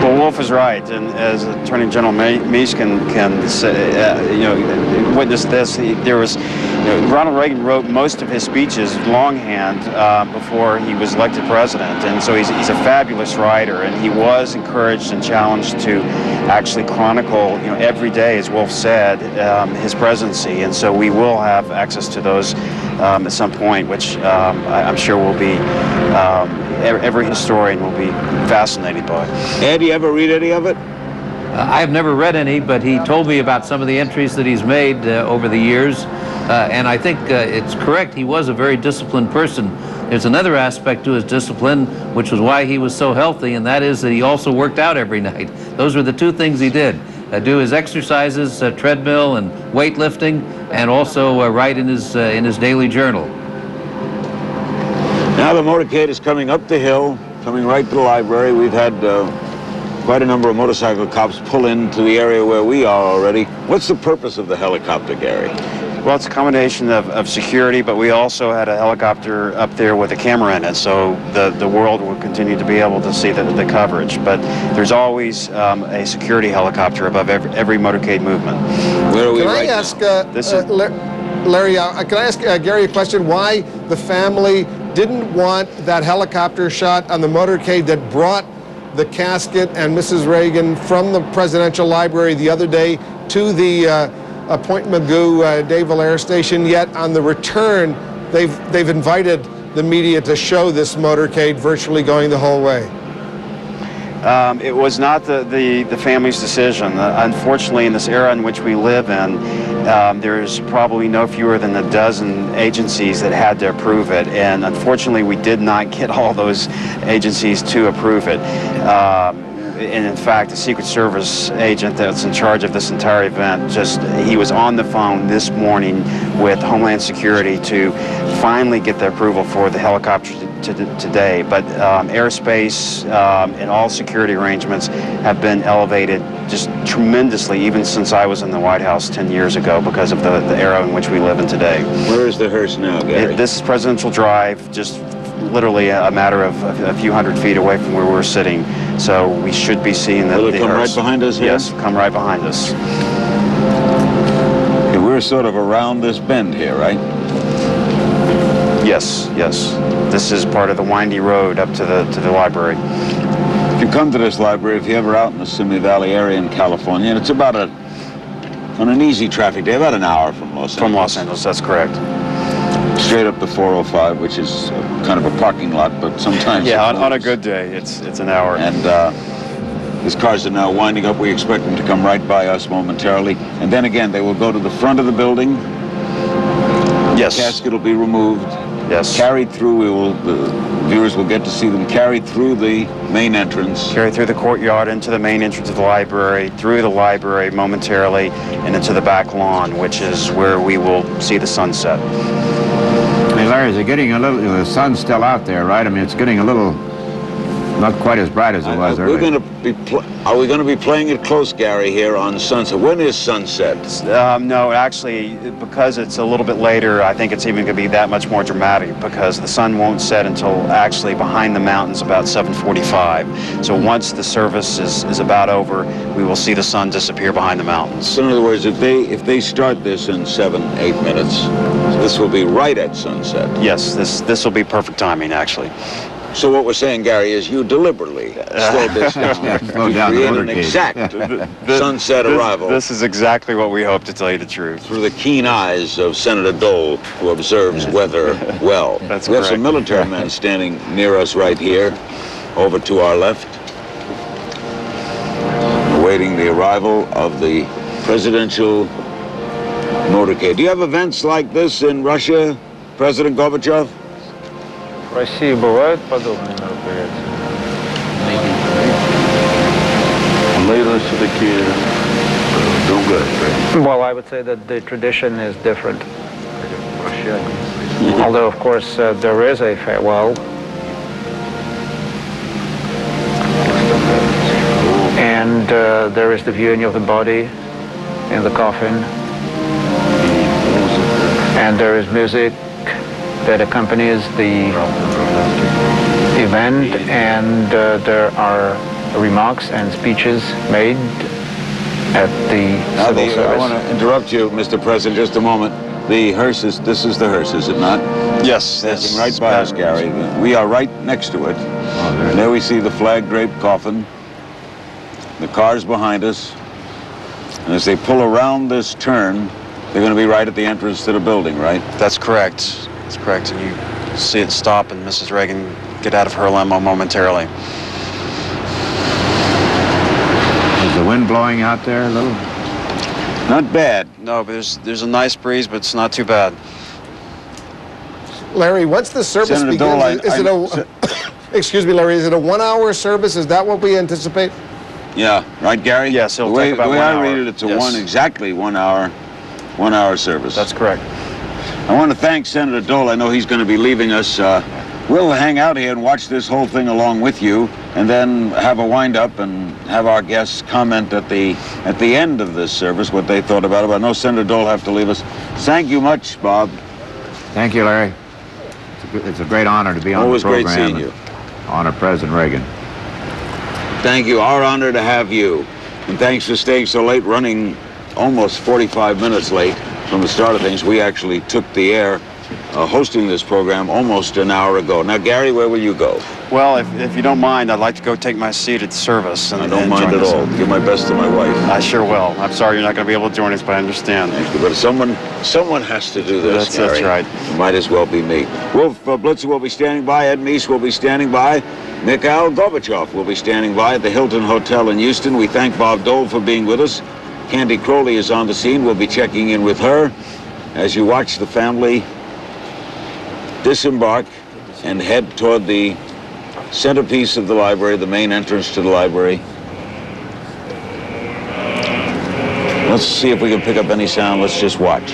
Well, Wolf is right, and as Attorney General Meese can say, witness this. There was Ronald Reagan wrote most of his speeches longhand before he was elected president, and so he's a fabulous writer, and he was encouraged and challenged to actually chronicle, every day, as Wolf said, his presidency, and so we will have access to those at some point, which I'm sure will be, every historian will be fascinated by. Ed, you ever read any of it? I have never read any, but he told me about some of the entries that he's made over the years, and I think it's correct. He was a very disciplined person. There's another aspect to his discipline, which was why he was so healthy, and that is that he also worked out every night. Those were the two things he did. Do his exercises, treadmill and weightlifting, and also write in his daily journal. Now the motorcade is coming up the hill, coming right to the library. We've had quite a number of motorcycle cops pull into the area where we are already. What's the purpose of the helicopter, Gary? Well, it's a combination of security, but we also had a helicopter up there with a camera in it, so the world will continue to be able to see the coverage. But there's always a security helicopter above every motorcade movement. Where are we Can right I ask, now? Larry, can I ask Gary a question? Why the family didn't want that helicopter shot on the motorcade that brought the casket and Mrs. Reagan from the presidential library the other day to the Point Mugu Naval Air Station, yet on the return they've invited the media to show this motorcade virtually going the whole way? It was not the family's decision. Unfortunately, in this era in which we live in, there's probably no fewer than a dozen agencies that had to approve it, and unfortunately we did not get all those agencies to approve it. And in fact, the Secret Service agent that's in charge of this entire event, he was on the phone this morning with Homeland Security to finally get the approval for the helicopter today. But airspace and all security arrangements have been elevated just tremendously, even since I was in the White House 10 years ago, because of the era in which we live in today. Where is the hearse now, Gary? This is Presidential Drive, just literally a matter of a few hundred feet away from where we're sitting. So we should be seeing the Will it come hearse. right behind us here? Yes, come right behind us. Okay, we're sort of around this bend here, right? Yes, yes. This is part of the windy road up to the library. If you come to this library, if you're ever out in the Simi Valley area in California, and it's about on an easy traffic day, about an hour from Los Angeles. From Los Angeles, that's correct. Straight up the 405, which is kind of a parking lot, but sometimes... Yeah, on a good day, it's an hour. And these cars are now winding up. We expect them to come right by us momentarily. And then again, they will go to the front of the building. Yes. The casket will be removed. Yes. Carried through. The viewers will get to see them carried through the main entrance. Carried through the courtyard into the main entrance of the library, through the library momentarily, and into the back lawn, which is where we will see the sunset. Hey, Larry, is it getting a little, the sun's still out there, right? I mean, it's getting a little, not quite as bright as it was earlier. Are we going to be playing it close, Gary, here on sunset? When is sunset? No, actually, because it's a little bit later, I think it's even going to be that much more dramatic, because the sun won't set until actually behind the mountains about 7:45. So once the service is about over, we will see the sun disappear behind the mountains. So in other words, if they start this in 7-8 minutes, this will be right at sunset. Yes, this will be perfect timing, actually. So what we're saying, Gary, is you deliberately slowed this down to create an exact sunset arrival. This is exactly what we hope, to tell you the truth. Through the keen eyes of Senator Dole, who observes weather well. That's we have correct. some military men standing near us right here, over to our left, awaiting the arrival of the presidential motorcade. Do you have events like this in Russia, President Gorbachev? В России бывают подобные мероприятия? Наверное, все-таки другая. Well, I would say that the tradition is different. Although, of course, there is a farewell. And there is the viewing of the body in the coffin. And there is music that accompanies the event, and there are remarks and speeches made at the civil service. I want to interrupt you, Mr. President, just a moment. The hearse is, this is the hearse, is it not? Yes, Passing right by us, Gary. We are right next to it. And there we see the flag-draped coffin. The car's behind us. And as they pull around this turn, they're going to be right at the entrance to the building, right? That's correct. That's correct. And you see it stop and Mrs. Reagan get out of her limo momentarily. Is the wind blowing out there a little? Not bad. No, but there's a nice breeze, but it's not too bad. Larry, once the service Senator begins, Dole, is it a, excuse me, Larry, is it a 1-hour service? Is that what we anticipate? Yeah, right, Gary? Yes, it'll take about the way 1 I hour. read it, it's a Yes. exactly 1 hour service. That's correct. I want to thank Senator Dole. I know he's going to be leaving us. We'll hang out here and watch this whole thing along with you, and then have a wind-up and have our guests comment at the end of this service what they thought about it. But I know Senator Dole will have to leave us. Thank you much, Bob. Thank you, Larry. It's a great honor to be on Always the program. great seeing you. Honor President Reagan. Thank you. Our honor to have you. And thanks for staying so late, running almost 45 minutes late from the start of things. We actually took the air hosting this program almost an hour ago. Now, Gary, where will you go? Well, if you don't mind, I'd like to go take my seat at the service. And, I don't and mind join at us. all. Give my best to my wife. I sure will. I'm sorry you're not going to be able to join us, but I understand. Thank you. But someone has to do this, That's Gary. right. It might as well be me. Wolf Blitzer will be standing by. Ed Meese will be standing by. Mikhail Gorbachov will be standing by at the Hilton Hotel in Houston. We thank Bob Dole for being with us. Candy Crowley is on the scene. We'll be checking in with her as you watch the family disembark and head toward the centerpiece of the library, the main entrance to the library. Let's see if we can pick up any sound. Let's just watch.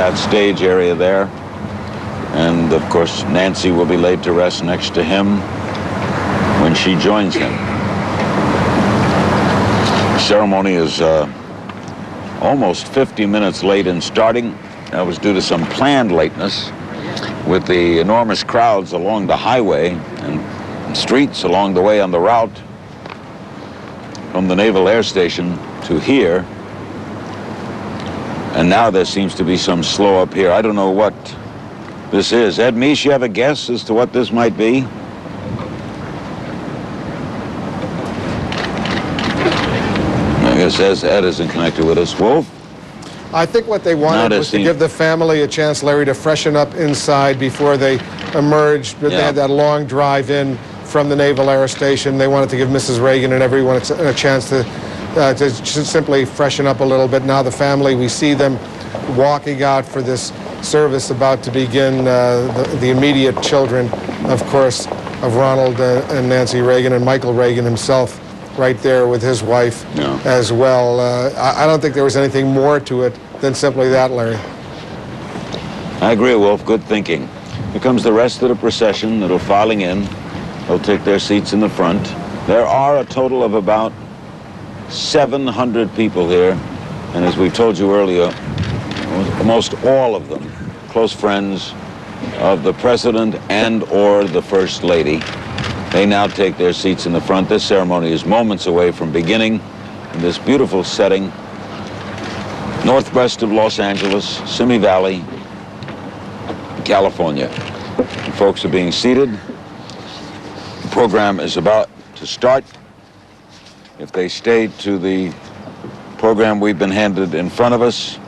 that stage area there. And of course, Nancy will be laid to rest next to him when she joins him. The ceremony is almost 50 minutes late in starting. That was due to some planned lateness with the enormous crowds along the highway and streets along the way on the route from the Naval Air Station to here. And now there seems to be some slow up here. I don't know what this is. Ed Meese, you have a guess as to what this might be? I guess Ed isn't connected with us. Wolf? I think what they wanted was to give the family a chance, Larry, to freshen up inside before they emerged. But they had that long drive in from the Naval Air Station. They wanted to give Mrs. Reagan and everyone a chance to simply freshen up a little bit. Now the family, we see them walking out for this service about to begin. The immediate children, of course, of Ronald and Nancy Reagan, and Michael Reagan himself right there with his wife as well. I don't think there was anything more to it than simply that, Larry. I agree, Wolf. Good thinking. Here comes the rest of the procession that are filing in. They'll take their seats in the front. There are a total of about 700 people here, and as we told you earlier, almost all of them close friends of the President and or the First Lady. They now take their seats in the front. This ceremony is moments away from beginning in this beautiful setting, northwest of Los Angeles, Simi Valley, California. And folks are being seated. The program is about to start. If they stay to the program we've been handed in front of us,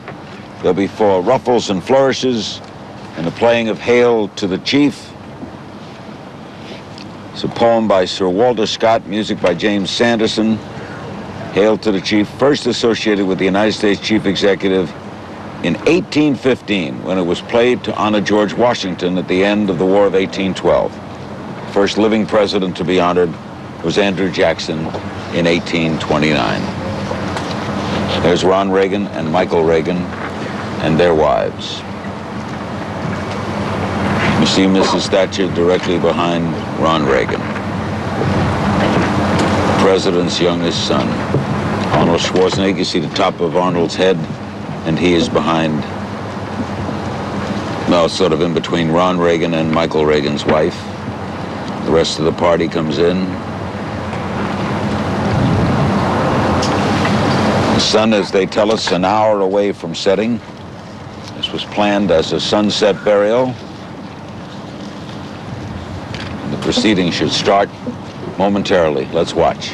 there'll be 4 ruffles and flourishes and the playing of Hail to the Chief. It's a poem by Sir Walter Scott, music by James Sanderson. Hail to the Chief, first associated with the United States Chief Executive in 1815, when it was played to honor George Washington at the end of the War of 1812. First living president to be honored was Andrew Jackson in 1829. There's Ron Reagan and Michael Reagan and their wives. You see Mrs. Thatcher directly behind Ron Reagan, the president's youngest son. Arnold Schwarzenegger, you see the top of Arnold's head, and he is behind, well, sort of in between Ron Reagan and Michael Reagan's wife. The rest of the party comes in. The sun, as they tell us, an hour away from setting. This was planned as a sunset burial. The proceedings should start momentarily. Let's watch.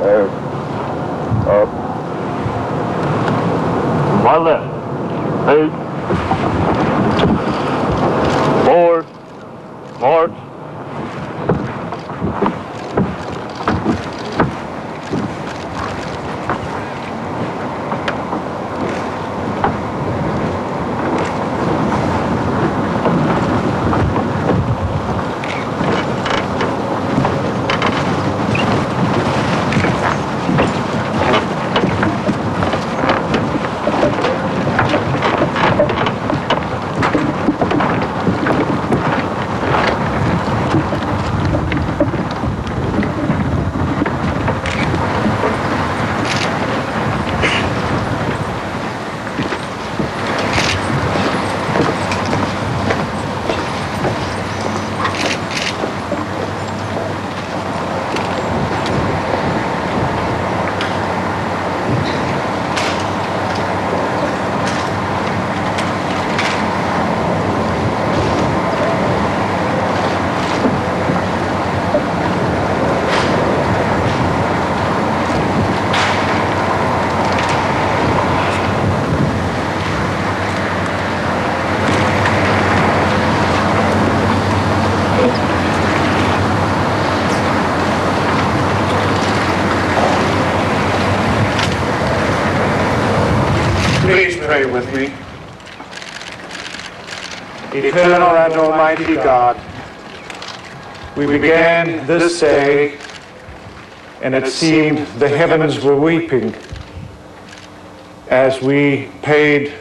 Up. My left. 8. Forward. March. Please pray with me. Eternal and Almighty God, we began this day, and it seemed the heavens were weeping as we paid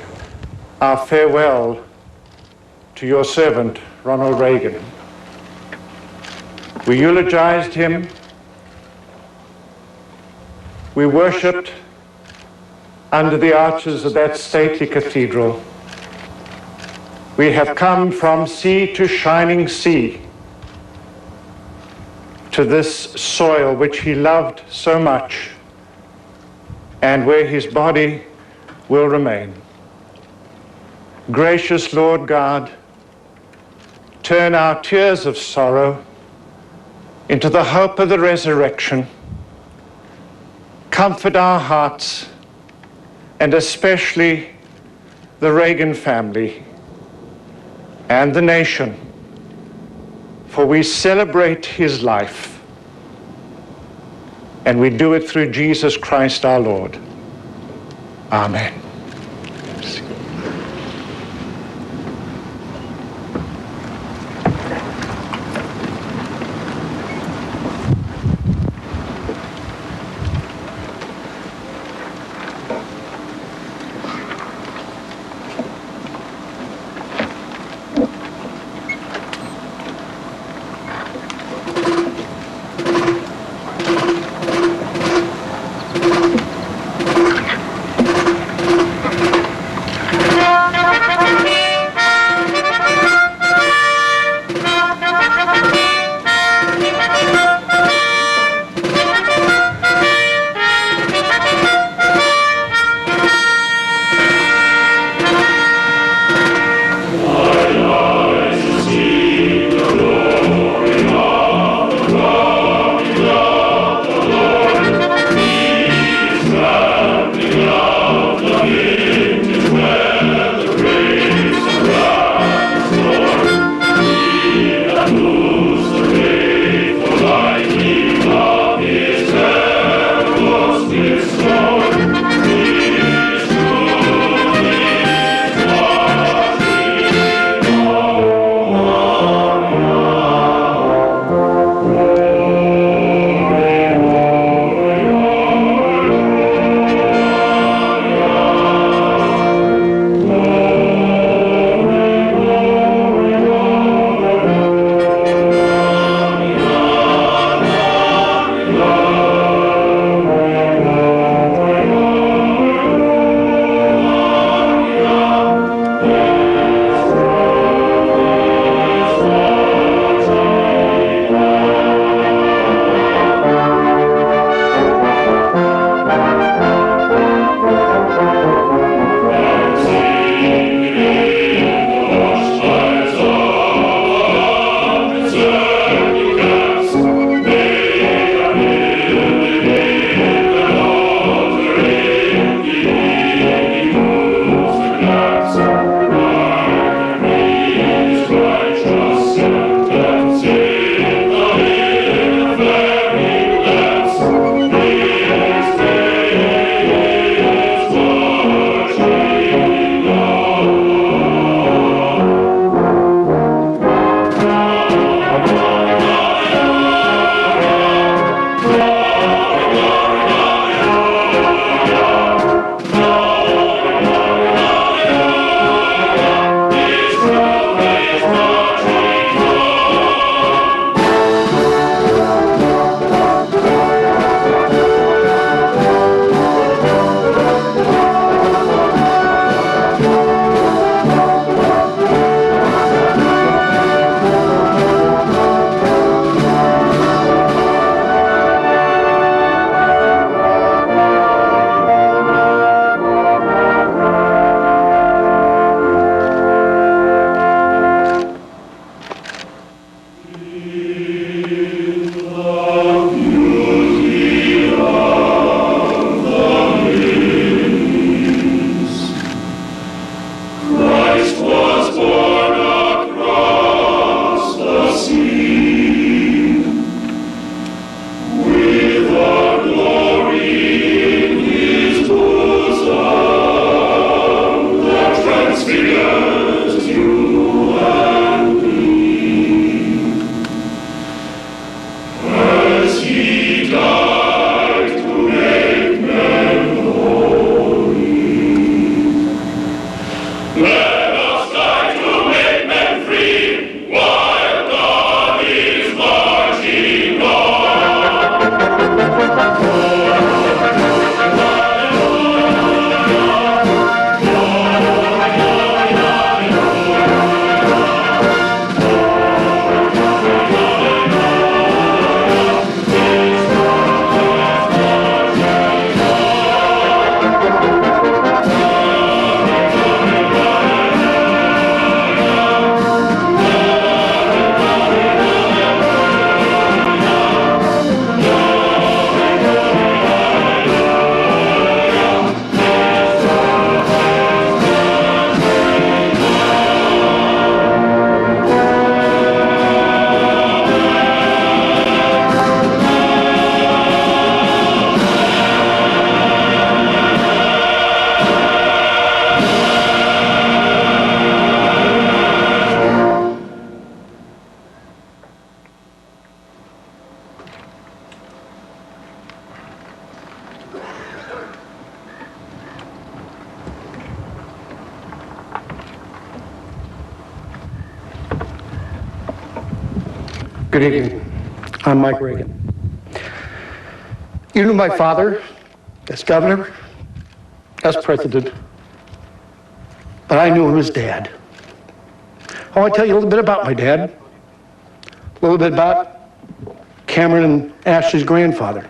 our farewell to your servant, Ronald Reagan. We eulogized him. We worshipped under the arches of that stately cathedral. We have come from sea to shining sea, to this soil which he loved so much, and where his body will remain. Gracious Lord God, turn our tears of sorrow into the hope of the resurrection. Comfort our hearts, and especially the Reagan family and the nation, for we celebrate his life, and we do it through Jesus Christ our Lord. Amen. Good evening. I'm Mike Reagan. You knew my father as governor, as president, but I knew him as dad. I want to tell you a little bit about my dad, a little bit about Cameron and Ashley's grandfather,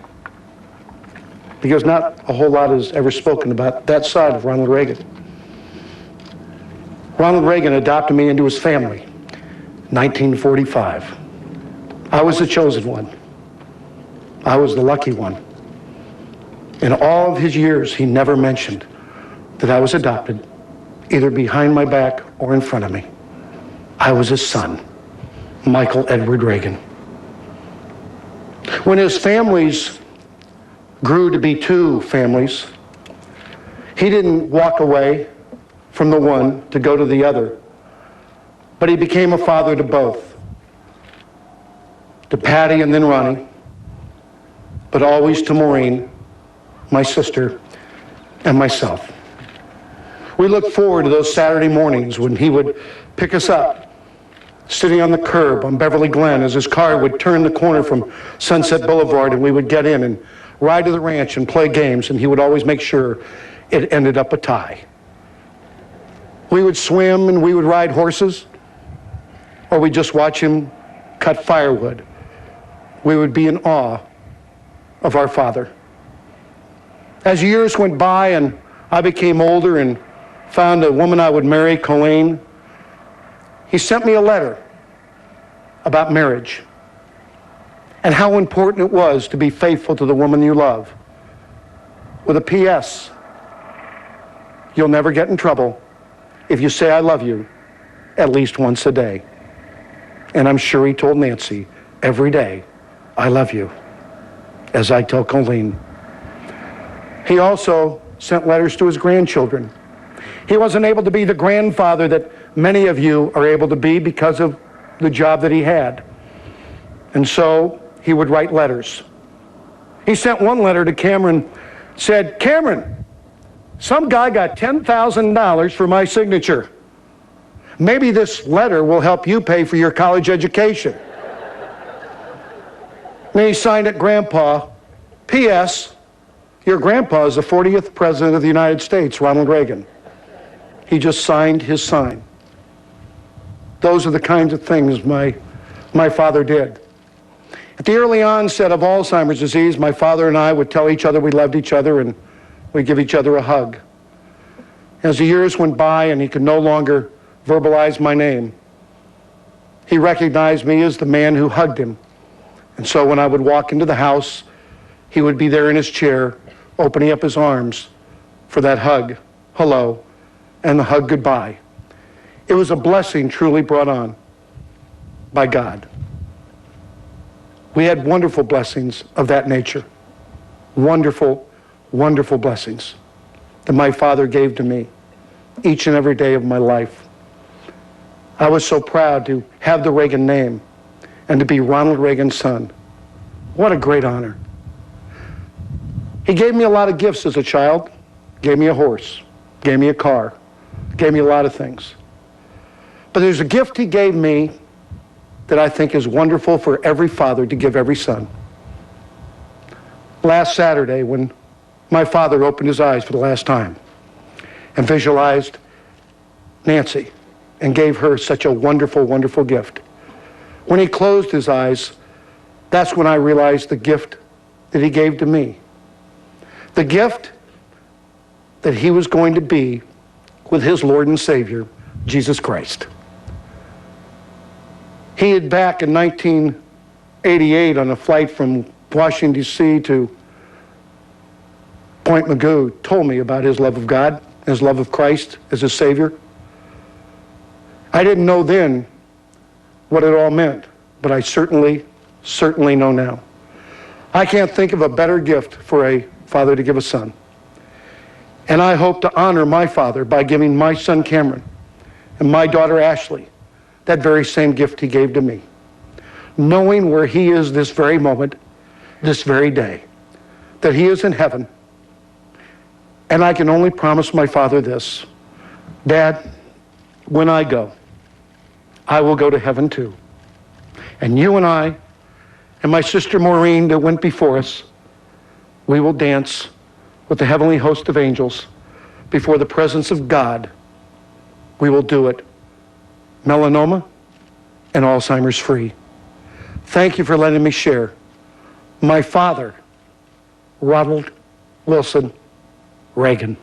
because not a whole lot is ever spoken about that side of Ronald Reagan. Ronald Reagan adopted me into his family, 1945. I was the chosen one. I was the lucky one. In all of his years, he never mentioned that I was adopted, either behind my back or in front of me. I was his son, Michael Edward Reagan. When his families grew to be two families, he didn't walk away from the one to go to the other, but he became a father to both, to Patti and then Ronnie, but always to Maureen, my sister, and myself. We looked forward to those Saturday mornings when he would pick us up, sitting on the curb on Beverly Glen as his car would turn the corner from Sunset Boulevard, and we would get in and ride to the ranch and play games, and he would always make sure it ended up a tie. We would swim and we would ride horses, or we'd just watch him cut firewood. We would be in awe of our father. As years went by and I became older and found a woman I would marry, Colleen, he sent me a letter about marriage and how important it was to be faithful to the woman you love, with a P.S. You'll never get in trouble if you say I love you at least once a day. And I'm sure he told Nancy every day, I love you, as I tell Colleen. He also sent letters to his grandchildren. He wasn't able to be the grandfather that many of you are able to be because of the job that he had. And so he would write letters. He sent one letter to Cameron, said, Cameron, some guy got $10,000 for my signature. Maybe this letter will help you pay for your college education. And he signed it, Grandpa, P.S. Your grandpa is the 40th President of the United States, Ronald Reagan. He just signed his sign. Those are the kinds of things my father did. At the early onset of Alzheimer's disease, my father and I would tell each other we loved each other and we'd give each other a hug. As the years went by and he could no longer verbalize my name, he recognized me as the man who hugged him. And so when I would walk into the house, he would be there in his chair, opening up his arms for that hug, hello, and the hug goodbye. It was a blessing truly brought on by God. We had wonderful blessings of that nature. Wonderful, wonderful blessings that my father gave to me each and every day of my life. I was so proud to have the Reagan name and to be Ronald Reagan's son. What a great honor. He gave me a lot of gifts as a child. Gave me a horse, gave me a car, gave me a lot of things. But there's a gift he gave me that I think is wonderful for every father to give every son. Last Saturday, when my father opened his eyes for the last time and visualized Nancy and gave her such a wonderful, wonderful gift, when he closed his eyes, that's when I realized the gift that he gave to me. The gift that he was going to be with his Lord and Savior, Jesus Christ. He had, back in 1988, on a flight from Washington, D.C. to Point Mugu, told me about his love of God, his love of Christ as his Savior. I didn't know then what it all meant, but I certainly know now. I can't think of a better gift for a father to give a son. And I hope to honor my father by giving my son Cameron and my daughter Ashley that very same gift he gave to me, knowing where he is this very moment, this very day, that he is in heaven. And I can only promise my father this: Dad, when I go, I will go to heaven too. And you and I, and my sister Maureen that went before us, we will dance with the heavenly host of angels before the presence of God. We will do it, melanoma and Alzheimer's free. Thank you for letting me share. My father, Ronald Wilson Reagan.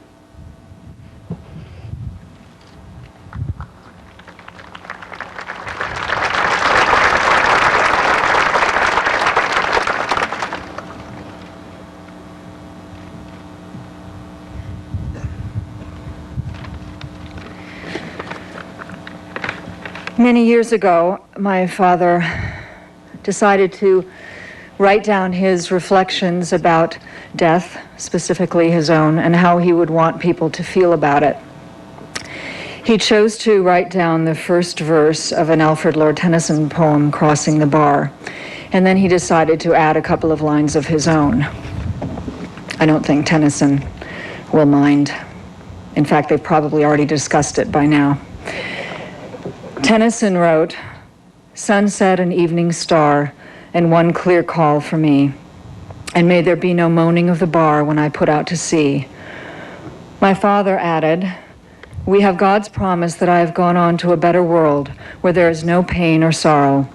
Many years ago, my father decided to write down his reflections about death, specifically his own, and how he would want people to feel about it. He chose to write down the first verse of an Alfred Lord Tennyson poem, Crossing the Bar, and then he decided to add a couple of lines of his own. I don't think Tennyson will mind. In fact, they've probably already discussed it by now. Tennyson wrote, "Sunset and evening star, and one clear call for me, and may there be no moaning of the bar when I put out to sea." My father added, "We have God's promise that I have gone on to a better world where there is no pain or sorrow.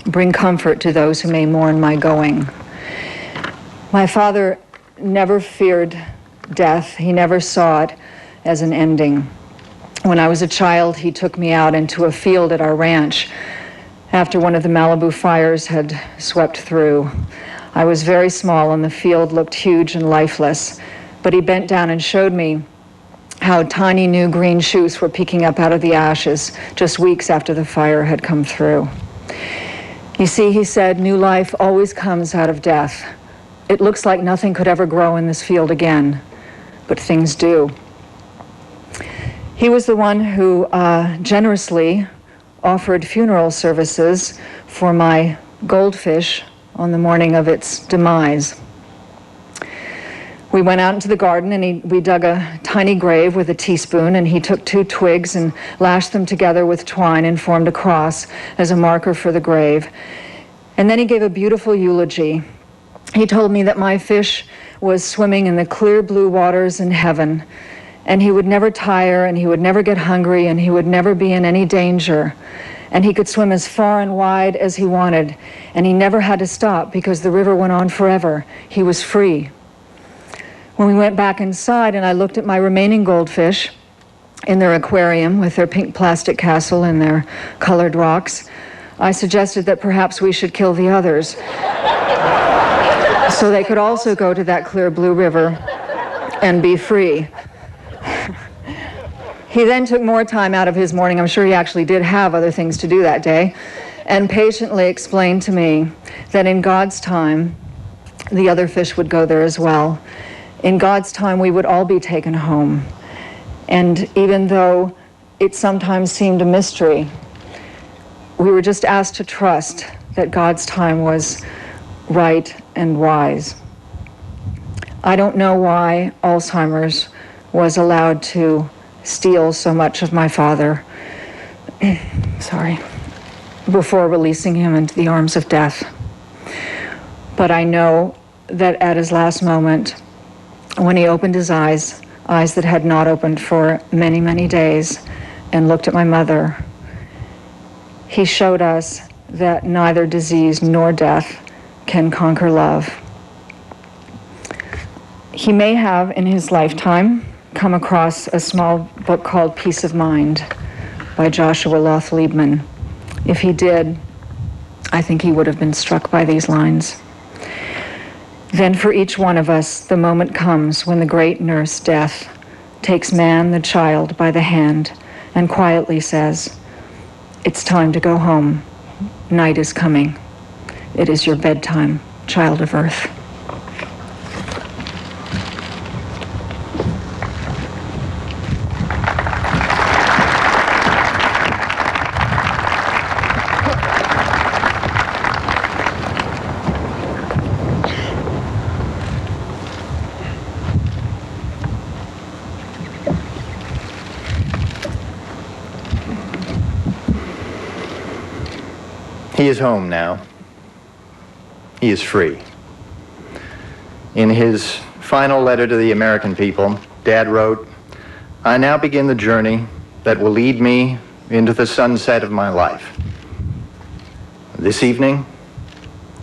Bring comfort to those who may mourn my going." My father never feared death. He never saw it as an ending. When I was a child, he took me out into a field at our ranch after one of the Malibu fires had swept through. I was very small and the field looked huge and lifeless, but he bent down and showed me how tiny new green shoots were peeking up out of the ashes just weeks after the fire had come through. You see, he said, new life always comes out of death. It looks like nothing could ever grow in this field again, but things do. He was the one who generously offered funeral services for my goldfish on the morning of its demise. We went out into the garden and we dug a tiny grave with a teaspoon, and he took 2 twigs and lashed them together with twine and formed a cross as a marker for the grave. And then he gave a beautiful eulogy. He told me that my fish was swimming in the clear blue waters in heaven, and he would never tire, and he would never get hungry, and he would never be in any danger. And he could swim as far and wide as he wanted, and he never had to stop because the river went on forever. He was free. When we went back inside and I looked at my remaining goldfish in their aquarium with their pink plastic castle and their colored rocks, I suggested that perhaps we should kill the others so they could also go to that clear blue river and be free. He then took more time out of his morning, I'm sure he actually did have other things to do that day, and patiently explained to me that in God's time, the other fish would go there as well. In God's time, we would all be taken home. And even though it sometimes seemed a mystery, we were just asked to trust that God's time was right and wise. I don't know why Alzheimer's was allowed to steal so much of my father, before releasing him into the arms of death. But I know that at his last moment, when he opened his eyes that had not opened for many, many days, and looked at my mother, he showed us that neither disease nor death can conquer love. He may have, in his lifetime, come across a small book called Peace of Mind by Joshua Loth Liebman. If he did, I think he would have been struck by these lines. Then for each one of us, the moment comes when the great nurse, death, takes man, the child, by the hand and quietly says, "It's time to go home. Night is coming. It is your bedtime, child of earth." He is home now. He is free. In his final letter to the American people, Dad wrote, "I now begin the journey that will lead me into the sunset of my life. This evening,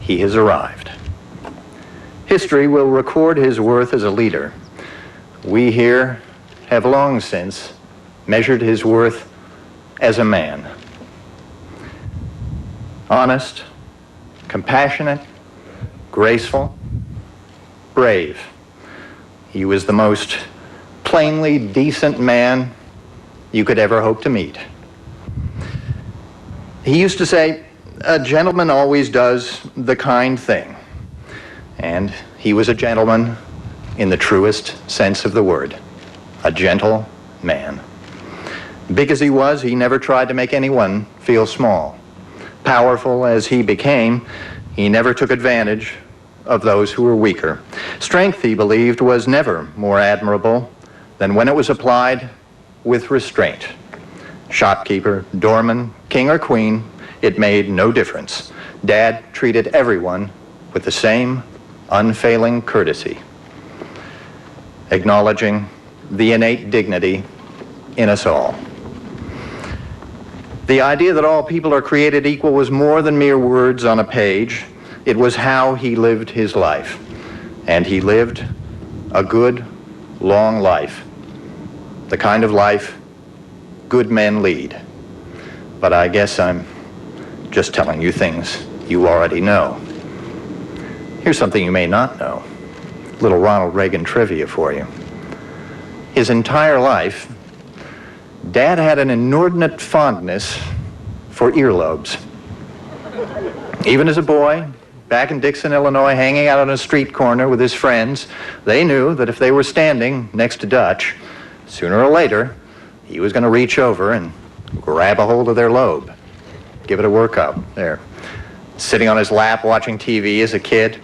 he has arrived. History will record his worth as a leader. We here have long since measured his worth as a man. Honest, compassionate, graceful, brave. He was the most plainly decent man you could ever hope to meet. He used to say, 'A gentleman always does the kind thing.' And he was a gentleman in the truest sense of the word. A gentle man. Big as he was, he never tried to make anyone feel small. Powerful as he became, he never took advantage of those who were weaker. Strength, he believed, was never more admirable than when it was applied with restraint. Shopkeeper, doorman, king or queen, it made no difference. Dad treated everyone with the same unfailing courtesy, acknowledging the innate dignity in us all. The idea that all people are created equal was more than mere words on a page. It was how he lived his life. And he lived a good, long life. The kind of life good men lead. But I guess I'm just telling you things you already know. Here's something you may not know. Little Ronald Reagan trivia for you. His entire life, Dad had an inordinate fondness for earlobes. Even as a boy, back in Dixon, Illinois, hanging out on a street corner with his friends, they knew that if they were standing next to Dutch, sooner or later, he was going to reach over and grab a hold of their lobe, give it a workout. There, sitting on his lap watching TV as a kid,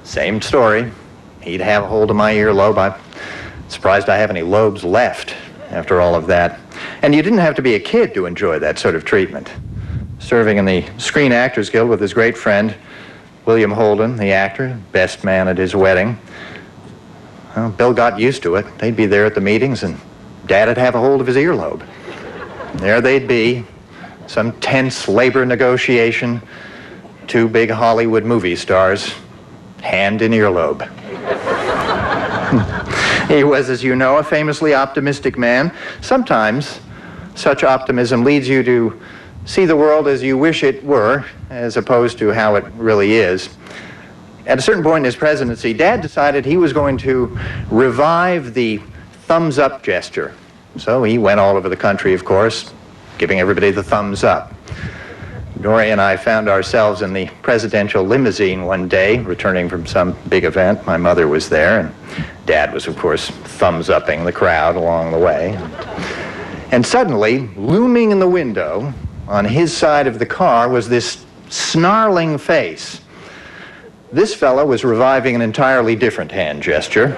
same story. He'd have a hold of my earlobe. I'm surprised I have any lobes left after all of that. And you didn't have to be a kid to enjoy that sort of treatment. Serving in the Screen Actors Guild with his great friend, William Holden, the actor, best man at his wedding. Well, Bill got used to it. They'd be there at the meetings, and Dad would have a hold of his earlobe. There they'd be, some tense labor negotiation, two big Hollywood movie stars, hand in earlobe. He was, as you know, a famously optimistic man. Sometimes such optimism leads you to see the world as you wish it were, as opposed to how it really is. At a certain point in his presidency, Dad decided he was going to revive the thumbs up gesture. So he went all over the country, of course, giving everybody the thumbs up. Dory and I found ourselves in the presidential limousine one day, returning from some big event. My mother was there, and Dad was, of course, thumbs-upping the crowd along the way. And suddenly, looming in the window on his side of the car was this snarling face. This fellow was reviving an entirely different hand gesture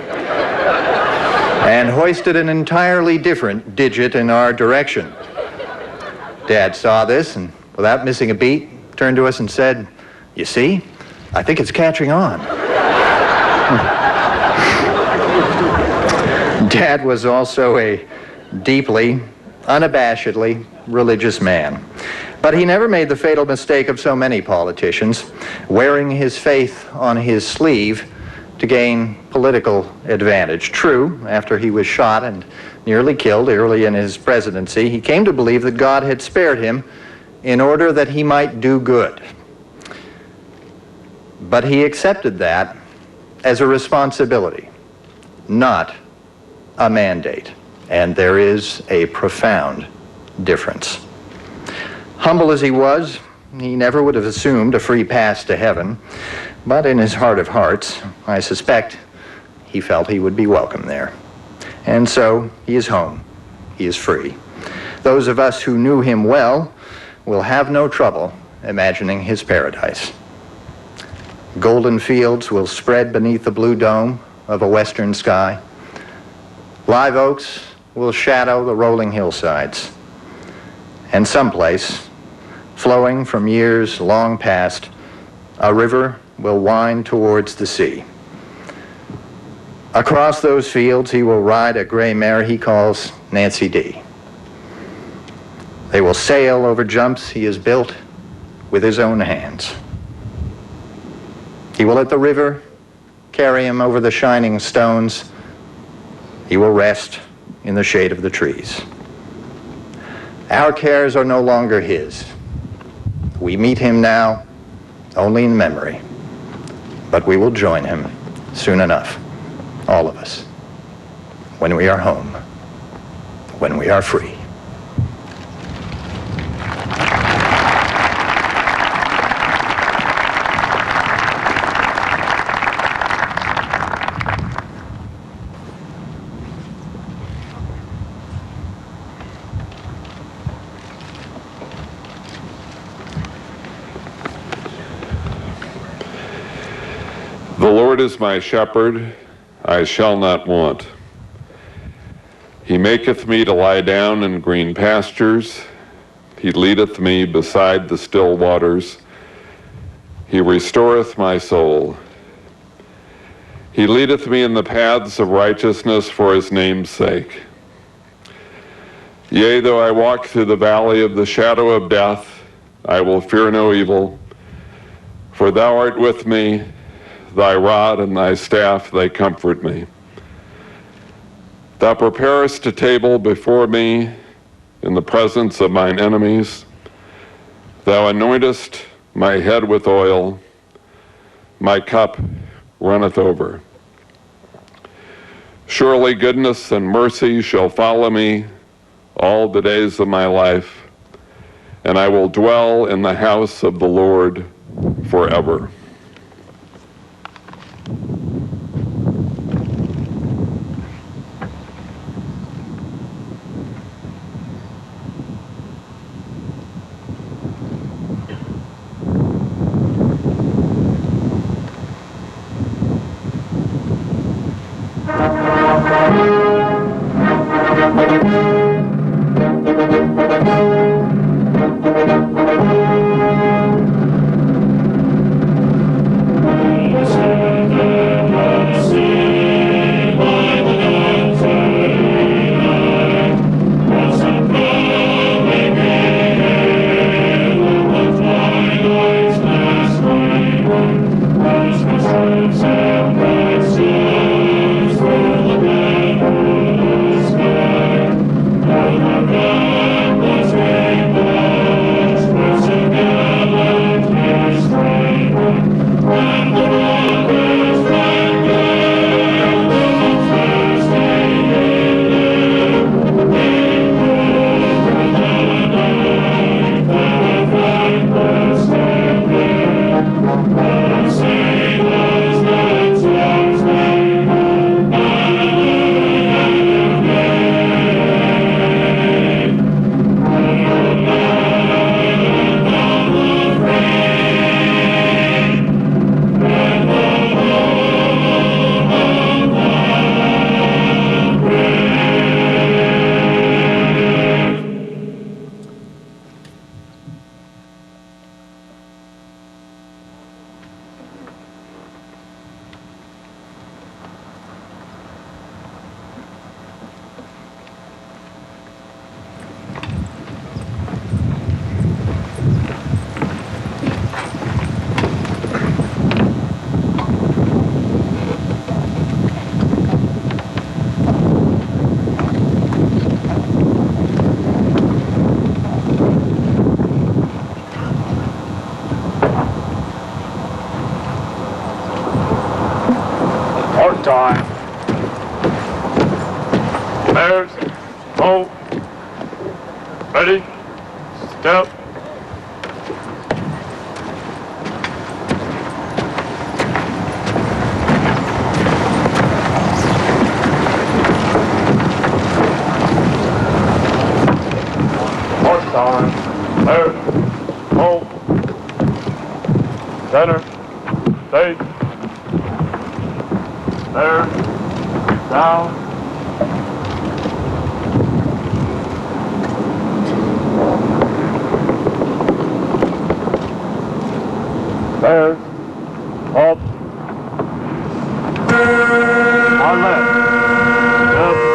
and hoisted an entirely different digit in our direction. Dad saw this and, without missing a beat, turned to us and said, "You see, I think it's catching on." Dad was also a deeply, unabashedly religious man. But he never made the fatal mistake of so many politicians, wearing his faith on his sleeve to gain political advantage. True, after he was shot and nearly killed early in his presidency, he came to believe that God had spared him in order that he might do good. But he accepted that as a responsibility, not a mandate. And there is a profound difference. Humble as he was, he never would have assumed a free pass to heaven, but in his heart of hearts, I suspect he felt he would be welcome there. And so he is home. He is free. Those of us who knew him well will have no trouble imagining his paradise. Golden fields will spread beneath the blue dome of a western sky. Live oaks will shadow the rolling hillsides. And someplace, flowing from years long past, a river will wind towards the sea. Across those fields, he will ride a gray mare he calls Nancy D. They will sail over jumps he has built with his own hands. He will let the river carry him over the shining stones. He will rest in the shade of the trees. Our cares are no longer his. We meet him now only in memory, but we will join him soon enough, all of us, when we are home, when we are free. The Lord is my shepherd, I shall not want. He maketh me to lie down in green pastures. He leadeth me beside the still waters. He restoreth my soul. He leadeth me in the paths of righteousness for his name's sake. Yea, though I walk through the valley of the shadow of death, I will fear no evil, for thou art with me. Thy rod and thy staff, they comfort me. Thou preparest a table before me in the presence of mine enemies. Thou anointest my head with oil. My cup runneth over. Surely goodness and mercy shall follow me all the days of my life, and I will dwell in the house of the Lord forever. Time. Bears, hold. Ready, step. Horse time. Bears, hold. Center, stage. There, down. Bears. Up. On left. Up.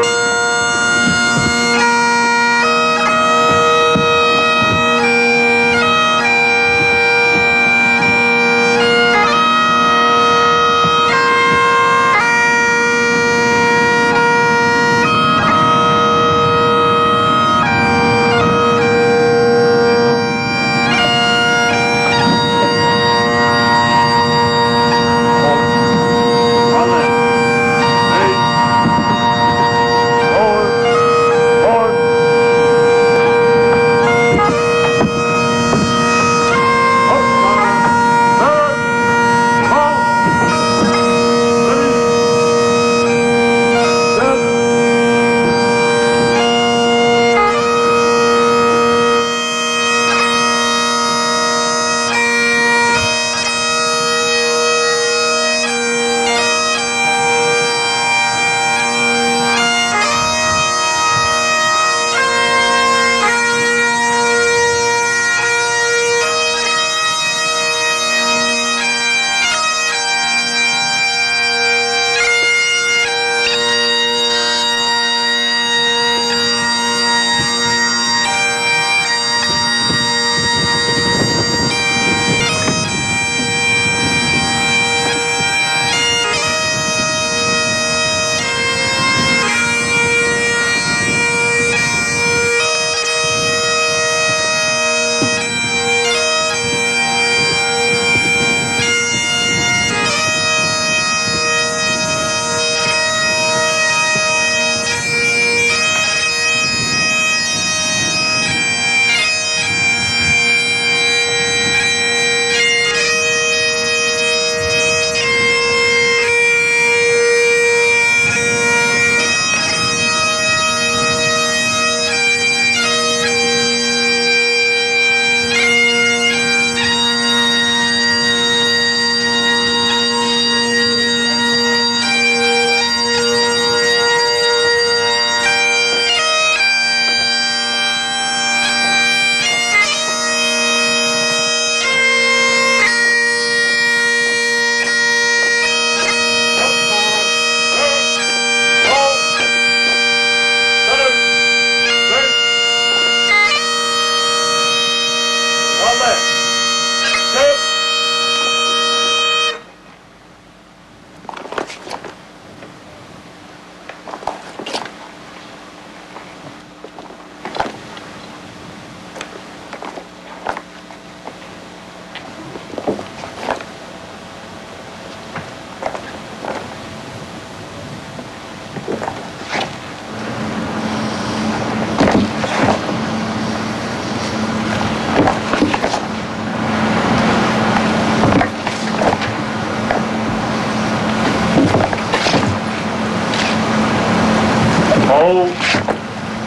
Hold.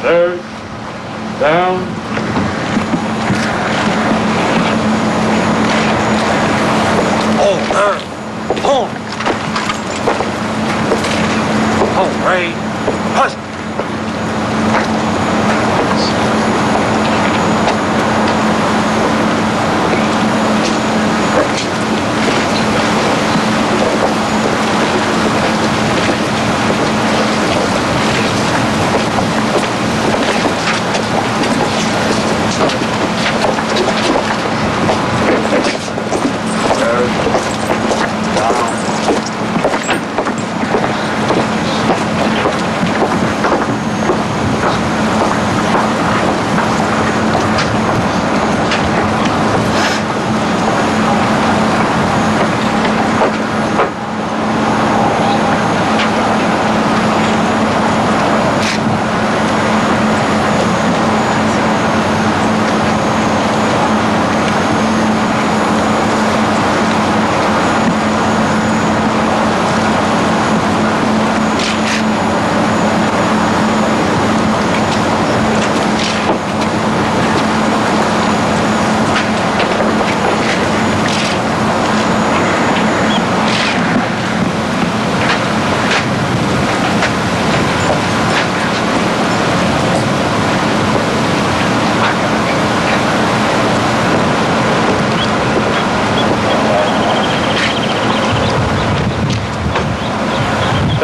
There. Down. Hold. There. Hold. Hold. Right. Hush.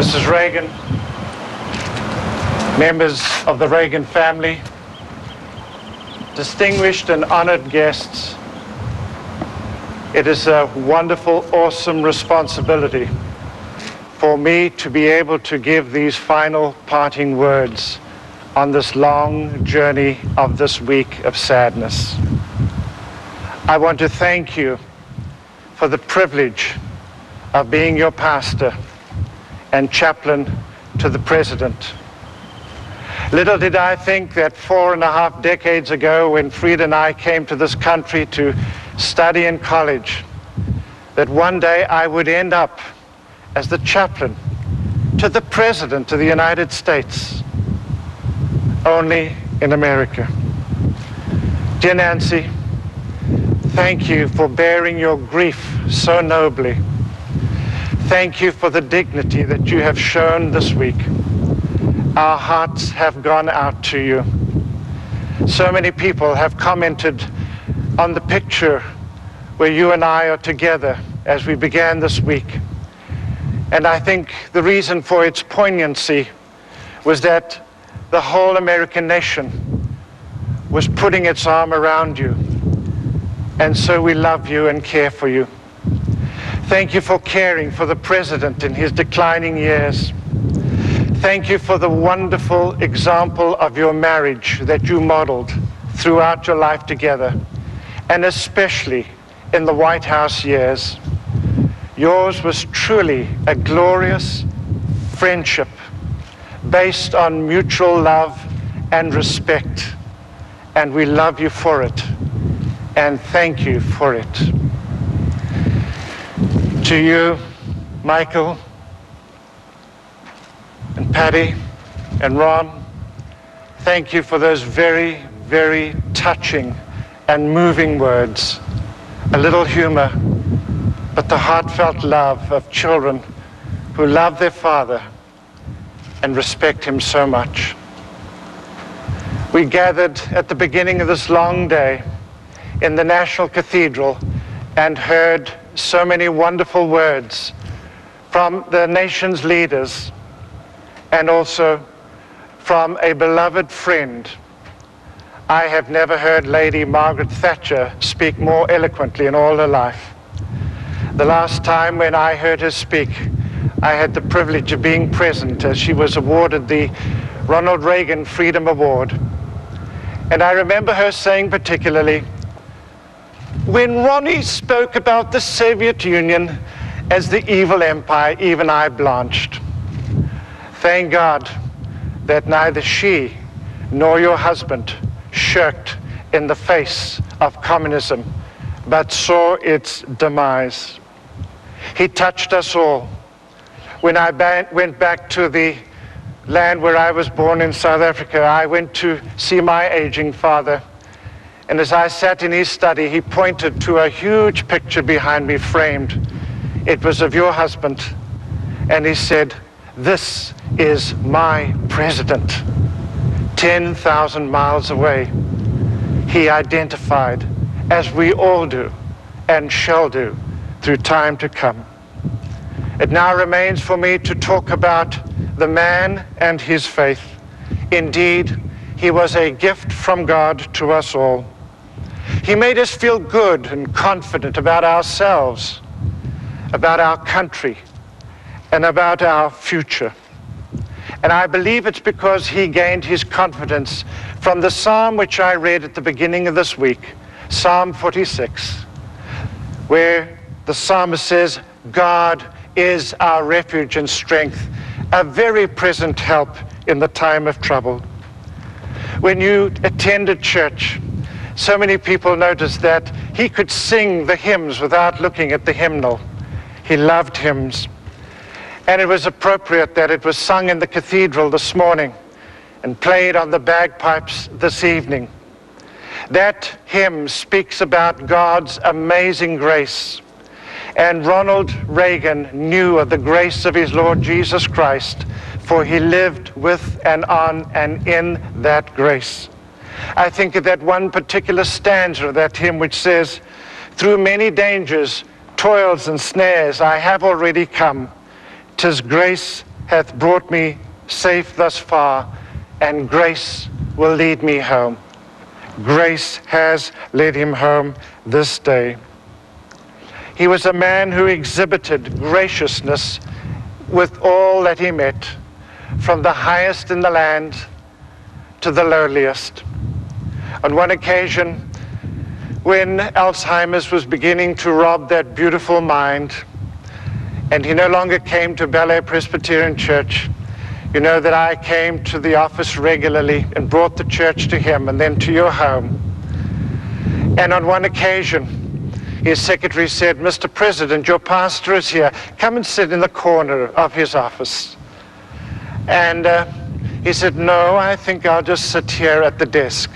Mrs. Reagan, members of the Reagan family, distinguished and honored guests, it is a wonderful, awesome responsibility for me to be able to give these final parting words on this long journey of this week of sadness. I want to thank you for the privilege of being your pastor and chaplain to the President. Little did I think that 4.5 decades ago, when Frida and I came to this country to study in college, that one day I would end up as the chaplain to the President of the United States, only in America. Dear Nancy, thank you for bearing your grief so nobly. Thank you for the dignity that you have shown this week. Our hearts have gone out to you. So many people have commented on the picture where you and I are together as we began this week. And I think the reason for its poignancy was that the whole American nation was putting its arm around you. And so we love you and care for you. Thank you for caring for the President in his declining years. Thank you for the wonderful example of your marriage that you modeled throughout your life together, and especially in the White House years. Yours was truly a glorious friendship based on mutual love and respect, and we love you for it, and thank you for it. To you, Michael, and Patti, and Ron, thank you for those very, very touching and moving words. A little humor, but the heartfelt love of children who love their father and respect him so much. We gathered at the beginning of this long day in the National Cathedral and heard so many wonderful words from the nation's leaders and also from a beloved friend. I have never heard Lady Margaret Thatcher speak more eloquently in all her life. The last time when I heard her speak, I had the privilege of being present as she was awarded the Ronald Reagan Freedom Award. And I remember her saying particularly, when Ronnie spoke about the Soviet Union as the evil empire, even I blanched. Thank God that neither she nor your husband shirked in the face of communism, but saw its demise. He touched us all. When I went back to the land where I was born in South Africa, I went to see my aging father. And as I sat in his study, he pointed to a huge picture behind me framed. It was of your husband. And he said, "This is my president." 10,000 miles away, he identified, as we all do and shall do through time to come. It now remains for me to talk about the man and his faith. Indeed, he was a gift from God to us all. He made us feel good and confident about ourselves, about our country, and about our future. And I believe it's because he gained his confidence from the psalm which I read at the beginning of this week, Psalm 46, where the psalmist says, God is our refuge and strength, a very present help in the time of trouble. When you attended church, so many people noticed that he could sing the hymns without looking at the hymnal. He loved hymns. And it was appropriate that it was sung in the cathedral this morning and played on the bagpipes this evening. That hymn speaks about God's amazing grace. And Ronald Reagan knew of the grace of his Lord Jesus Christ, for he lived with and on and in that grace. I think of that one particular stanza of that hymn which says, "Through many dangers, toils and snares, I have already come. 'Tis grace hath brought me safe thus far, and grace will lead me home. Grace has led him home this day. He was a man who exhibited graciousness with all that he met, from the highest in the land to the lowliest. On one occasion, when Alzheimer's was beginning to rob that beautiful mind, and he no longer came to Ballet Presbyterian Church, you know that I came to the office regularly and brought the church to him and then to your home. And on one occasion, his secretary said, "Mr. President, your pastor is here. Come and sit in the corner of his office." And he said, "No, I think I'll just sit here at the desk."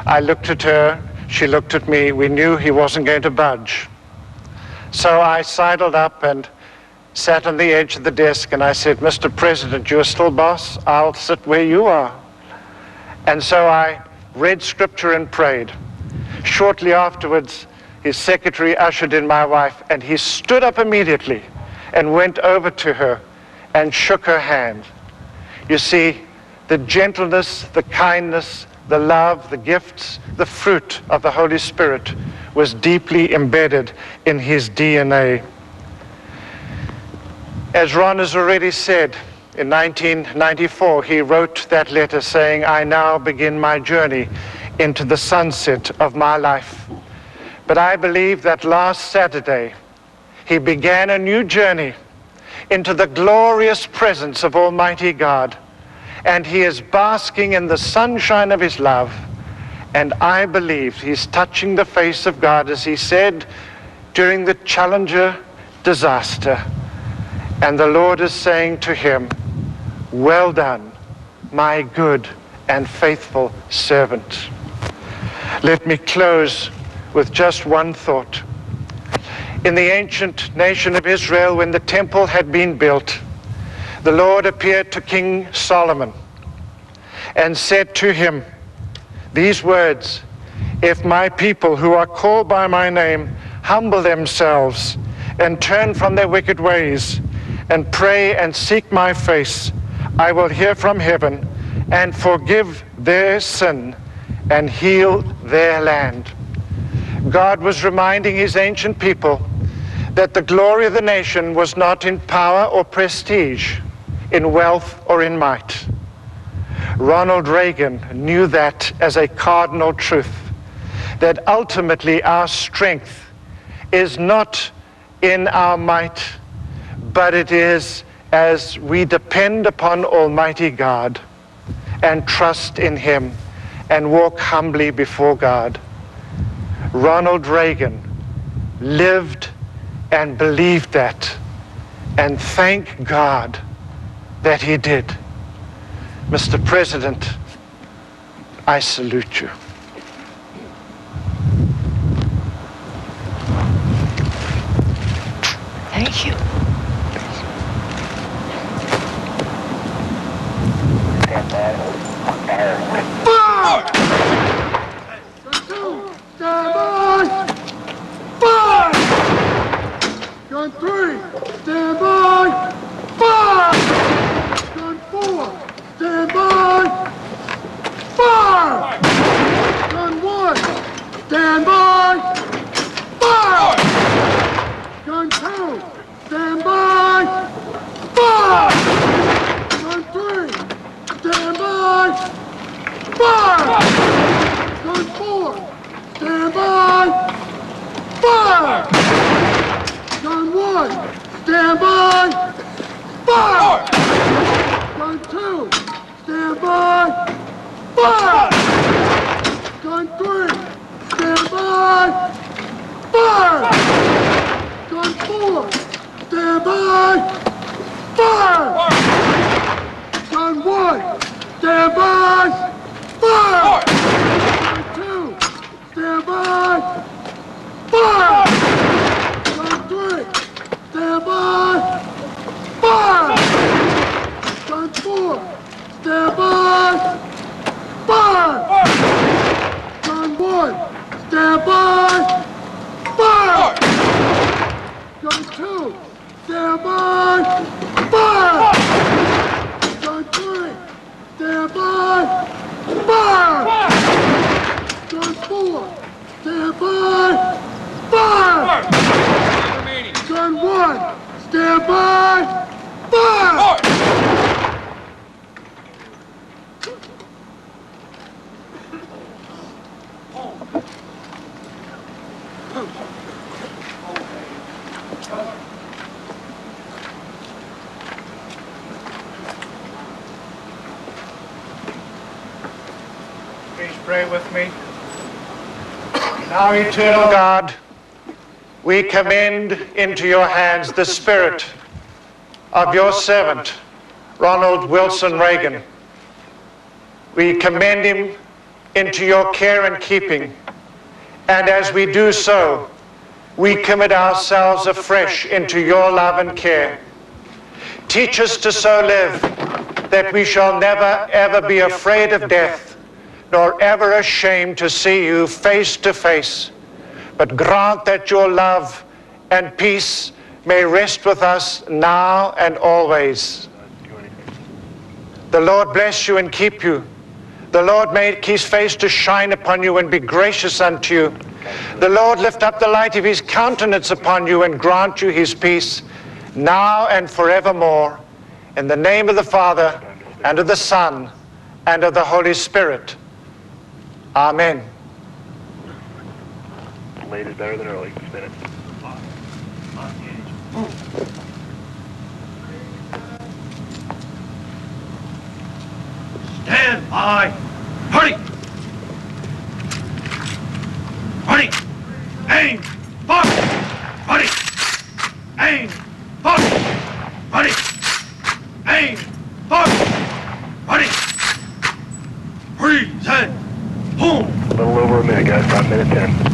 I looked at her, she looked at me. We knew he wasn't going to budge. So I sidled up and sat on the edge of the desk, and I said, "Mr. President, you're still boss? I'll sit where you are." And so I read scripture and prayed. Shortly afterwards, his secretary ushered in my wife, and he stood up immediately and went over to her and shook her hand. You see, the gentleness, the kindness, the love, the gifts, the fruit of the Holy Spirit was deeply embedded in his DNA. As Ron has already said, in 1994, he wrote that letter saying, "I now begin my journey into the sunset of my life." But I believe that last Saturday, he began a new journey into the glorious presence of Almighty God. And he is basking in the sunshine of his love. And I believe he's touching the face of God, as he said during the Challenger disaster. And the Lord is saying to him, "Well done, my good and faithful servant." Let me close with just one thought. In the ancient nation of Israel, when the temple had been built, the Lord appeared to King Solomon and said to him these words, "If my people who are called by my name humble themselves and turn from their wicked ways and pray and seek my face, I will hear from heaven and forgive their sin and heal their land." God was reminding his ancient people that the glory of the nation was not in power or prestige, in wealth or in might. Ronald Reagan knew that as a cardinal truth, that ultimately our strength is not in our might, but it is as we depend upon Almighty God and trust in him and walk humbly before God. Ronald Reagan lived and believed that, and thank God that he did. Mr. President, I salute you. Thank you. Fire! Stand by! Fire! Gun 3, stand by! Fire! Gun 4, stand by! Fire! Gun 1, stand by! Fire! Gun 2, stand by! Fire! Gun 3, stand by! Fire! Gun 4, stand by! Fire! Gun 1, stand by! Fire! Gun 2, stand by! Fire! Gun 3, stand by! Fire! Gun 4, stand by! Fire! Gun 1, stand by! Fire! Gun 2, stand by! Fire! Gun 3, stand by! Fire! Gun 4, stand by! Fire! Gun 1, stand by! Fire! Gun 2, stand by! Fire! pray with me? Now, eternal God, we commend into your hands the spirit of your servant, Ronald Wilson Reagan. We commend him into your care and keeping, and as we do so, we commit ourselves afresh into your love and care. Teach us to so live that we shall never, ever be afraid of death, nor ever ashamed to see you face to face. But grant that your love and peace may rest with us now and always. The Lord bless you and keep you. The Lord make his face to shine upon you and be gracious unto you. The Lord lift up the light of his countenance upon you and grant you his peace, now and forevermore. In the name of the Father, and of the Son, and of the Holy Spirit. Amen. Late is better than early. Spin it. Stand by. Ready. Ready. Aim. Fire. Ready. Aim. Fire. Ready. Aim. Fire. Ready. Freeze and boom. A little over a minute, guys. About minute 10.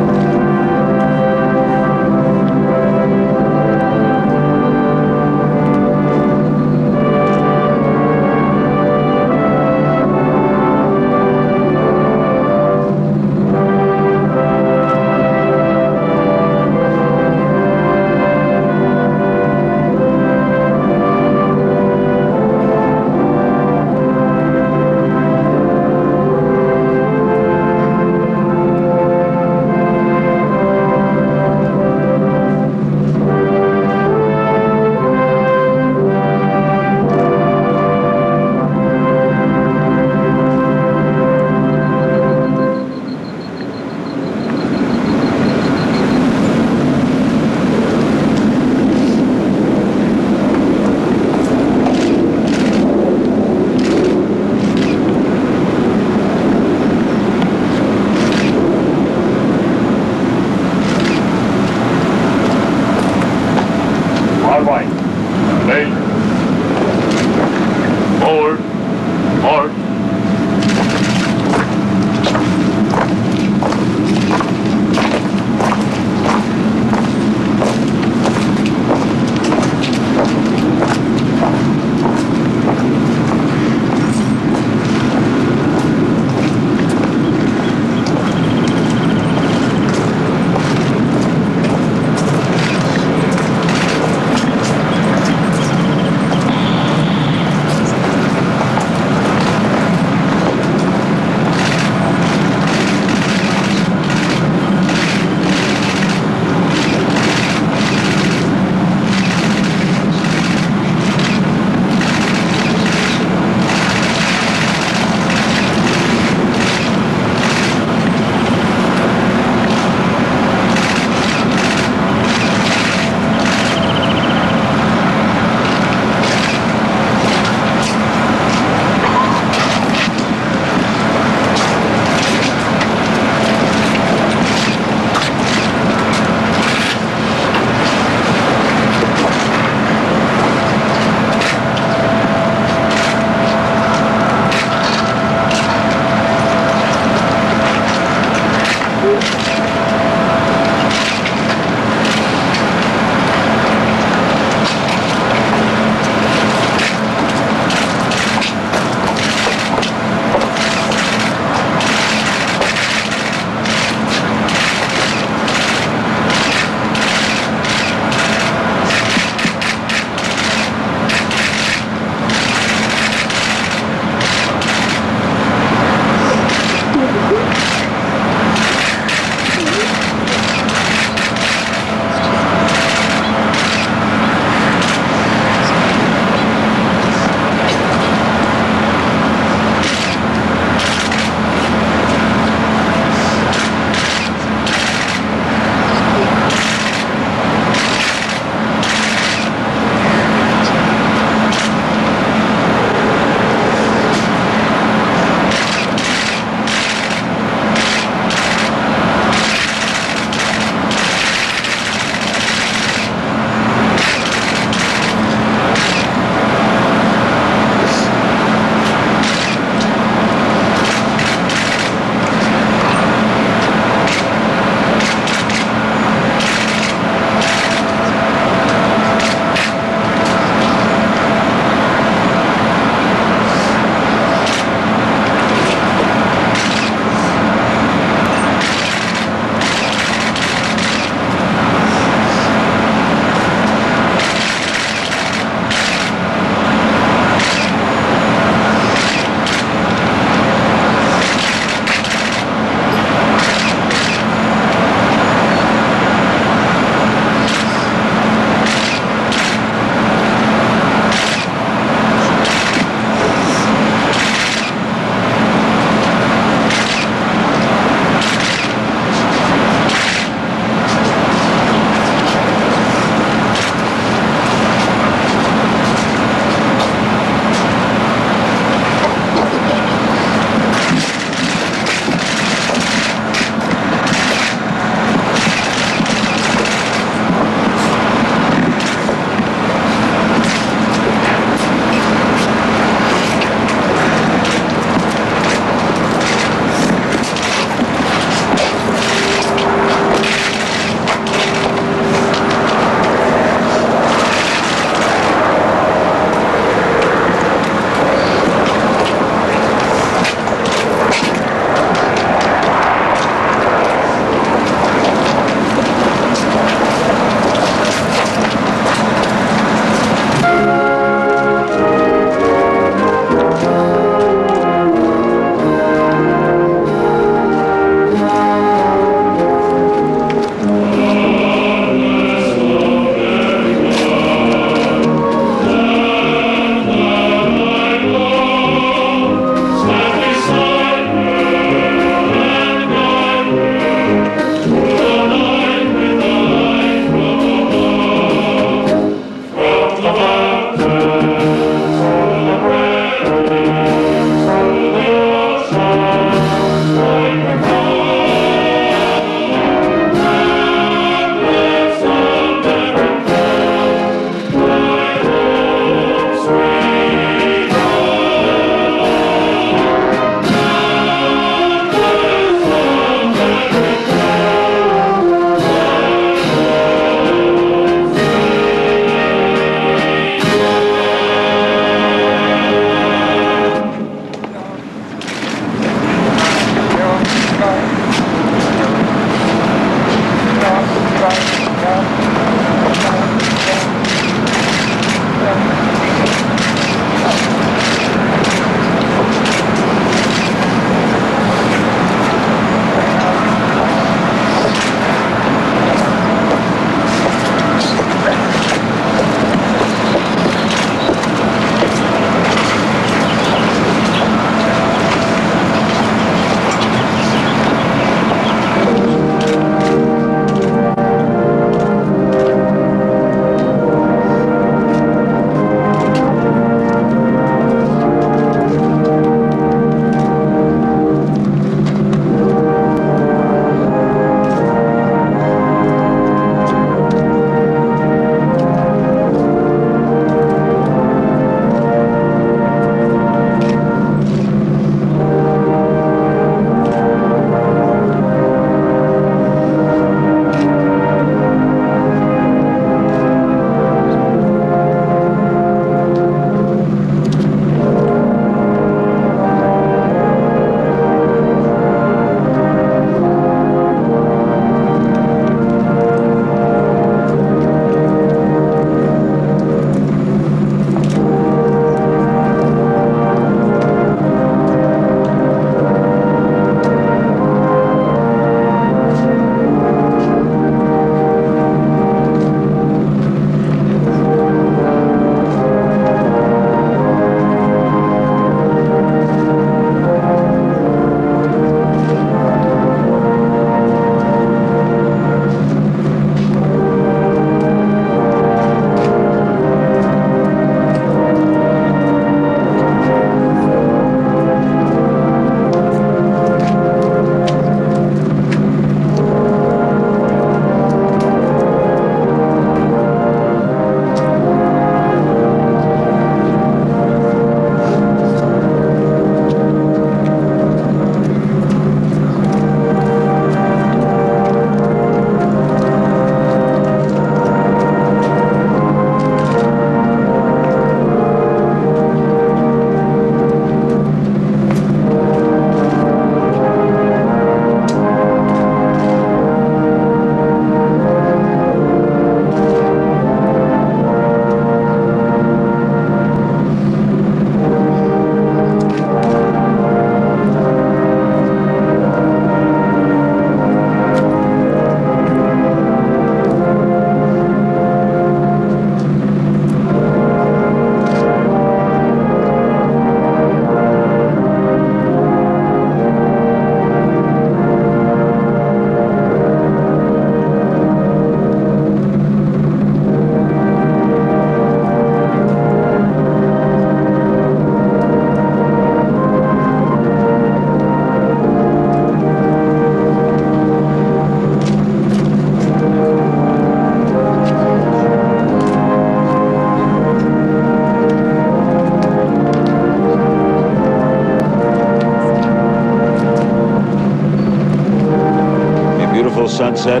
beautiful sunset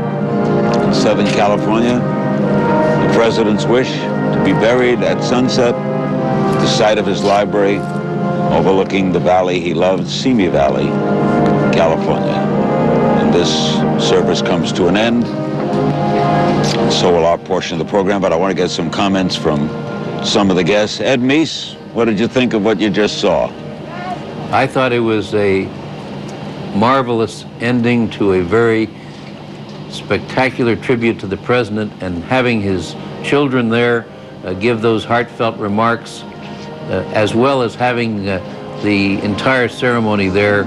in Southern California. The president's wish to be buried at sunset at the site of his library overlooking the valley he loved, Simi Valley, California. And this service comes to an end. And so will our portion of the program, but I want to get some comments from some of the guests. Ed Meese, what did you think of what you just saw? I thought it was a marvelous ending to a very spectacular tribute to the president, and having his children there give those heartfelt remarks, as well as having the entire ceremony there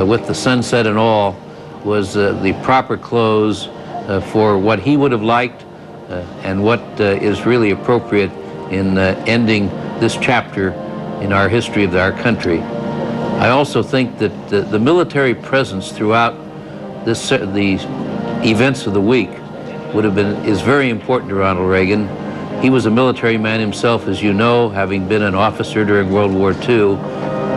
with the sunset and all, was the proper close for what he would have liked and what is really appropriate in ending this chapter in our history of our country. I also think that the military presence throughout the events of the week is very important to Ronald Reagan. He was a military man himself, as you know, having been an officer during World War II,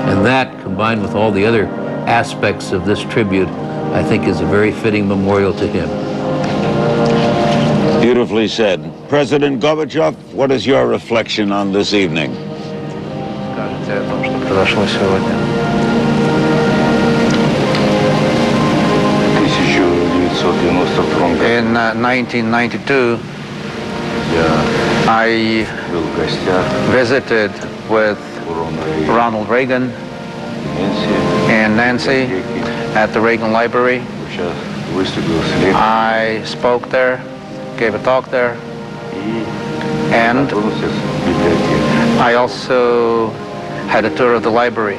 and that, combined with all the other aspects of this tribute, I think is a very fitting memorial to him. Beautifully said. President Gorbachov, what is your reflection on this evening? In 1992, I visited with Ronald Reagan and Nancy at the Reagan Library. I spoke there, gave a talk there, and I also had a tour of the library.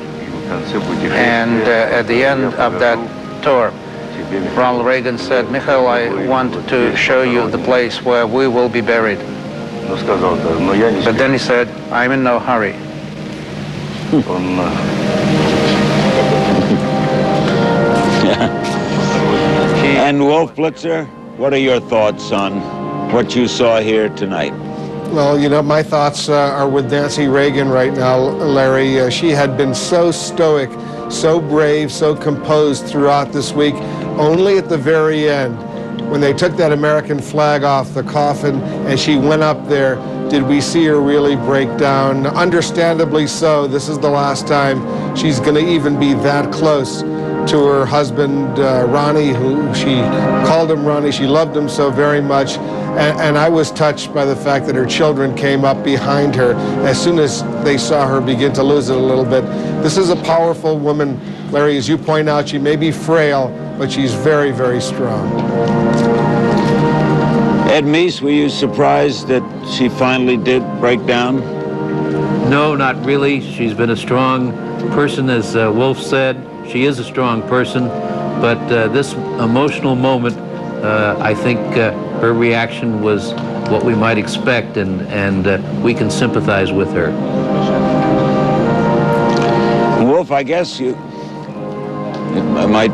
And at the end of that tour, Ronald Reagan said, "Mikhail, I want to show you the place where we will be buried." But then he said, "I'm in no hurry." And Wolf Blitzer, what are your thoughts on what you saw here tonight? Well, you know, my thoughts are with Nancy Reagan right now, Larry. She had been so stoic, so brave, so composed throughout this week. Only at the very end, when they took that American flag off the coffin and she went up there, did we see her really break down. Understandably so. This is the last time she's going to even be that close to her husband, Ronnie, who she called him Ronnie. She loved him so very much. And I was touched by the fact that her children came up behind her as soon as they saw her begin to lose it a little bit. This is a powerful woman, Larry. As you point out, she may be frail, but she's very, very strong. Ed Meese, were you surprised that she finally did break down? No, not really. She's been a strong person, as Wolf said. She is a strong person, but this emotional moment, I think her reaction was what we might expect, and we can sympathize with her. Wolf, I guess it might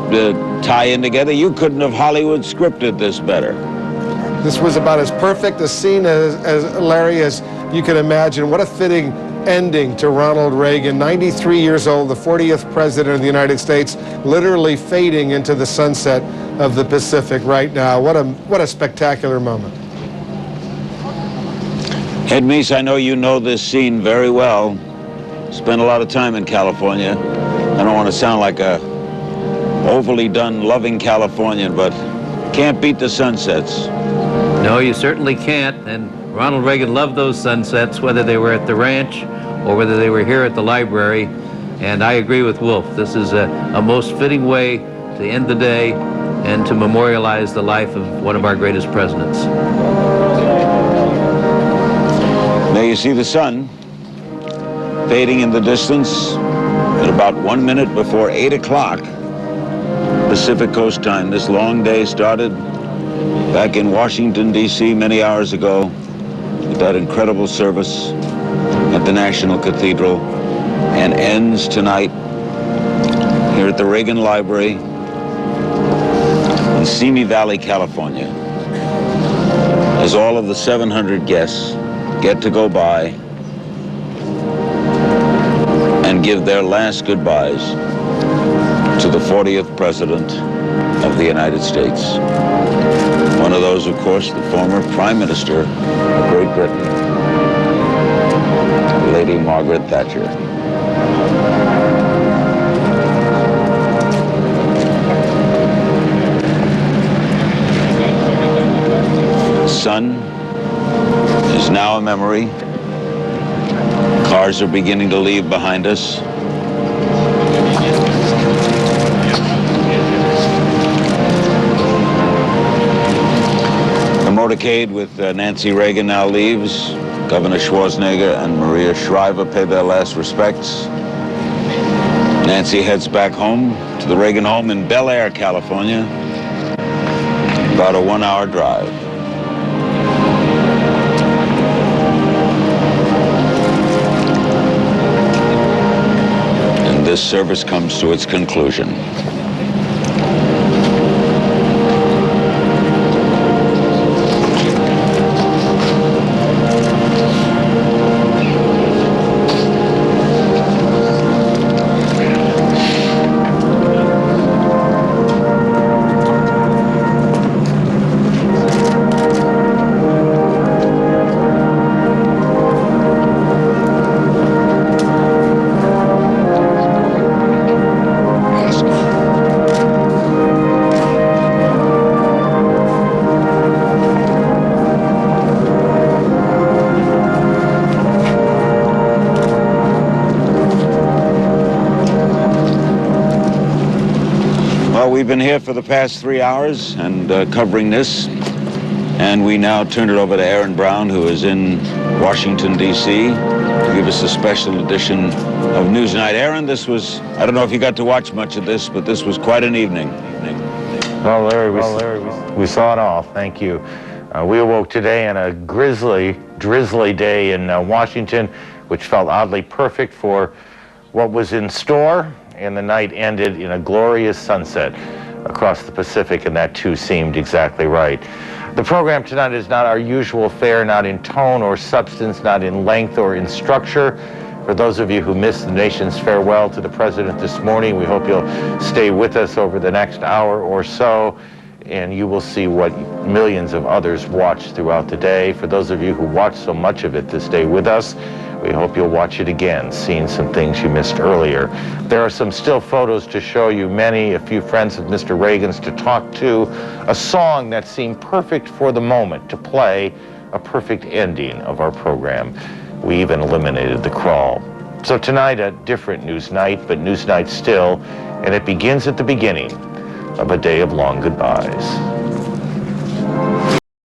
tie in together. You couldn't have Hollywood scripted this better. This was about as perfect a scene as Larry, as you can imagine. What a fitting ending to Ronald Reagan, 93 years old, the 40th president of the United States, literally fading into the sunset of the Pacific right now. What a spectacular moment. Ed Meese, I know you know this scene very well. Spent a lot of time in California. I don't want to sound like a overly done loving Californian, but can't beat the sunsets. No, you certainly can't, and Ronald Reagan loved those sunsets, whether they were at the ranch or whether they were here at the library, and I agree with Wolf. This is a most fitting way to end the day and to memorialize the life of one of our greatest presidents. There you see the sun fading in the distance at about 1 minute before 8 o'clock Pacific Coast time. This long day started back in Washington, D.C. many hours ago with that incredible service at the National Cathedral, and ends tonight here at the Reagan Library in Simi Valley, California, as all of the 700 guests get to go by and give their last goodbyes to the 40th president of the United States. One of those, of course, the former Prime Minister of Great Britain, Lady Margaret Thatcher. The sun is now a memory. Cars are beginning to leave behind us. The motorcade with Nancy Reagan now leaves. Governor Schwarzenegger and Maria Shriver pay their last respects. Nancy heads back home to the Reagan home in Bel Air, California. About a 1-hour drive. And this service comes to its conclusion. We've been here for the past 3 hours and covering this, and we now turn it over to Aaron Brown, who is in Washington, D.C., to give us a special edition of Newsnight. Aaron, this was, I don't know if you got to watch much of this, but this was quite an evening. Well, Larry, we saw it all. Thank you. We awoke today on a grisly, drizzly day in Washington, which felt oddly perfect for what was in store, and the night ended in a glorious sunset across the Pacific, and that too seemed exactly right. The program tonight is not our usual fare, not in tone or substance, not in length or in structure. For those of you who missed the nation's farewell to the president this morning, we hope you'll stay with us over the next hour or so, and you will see what millions of others watched throughout the day. For those of you who watched so much of it this day with us, we hope you'll watch it again, seeing some things you missed earlier. There are some still photos to show you, a few friends of Mr. Reagan's to talk to, a song that seemed perfect for the moment to play, a perfect ending of our program. We even eliminated the crawl. So tonight, a different news night, but news night still, and it begins at the beginning of a day of long goodbyes.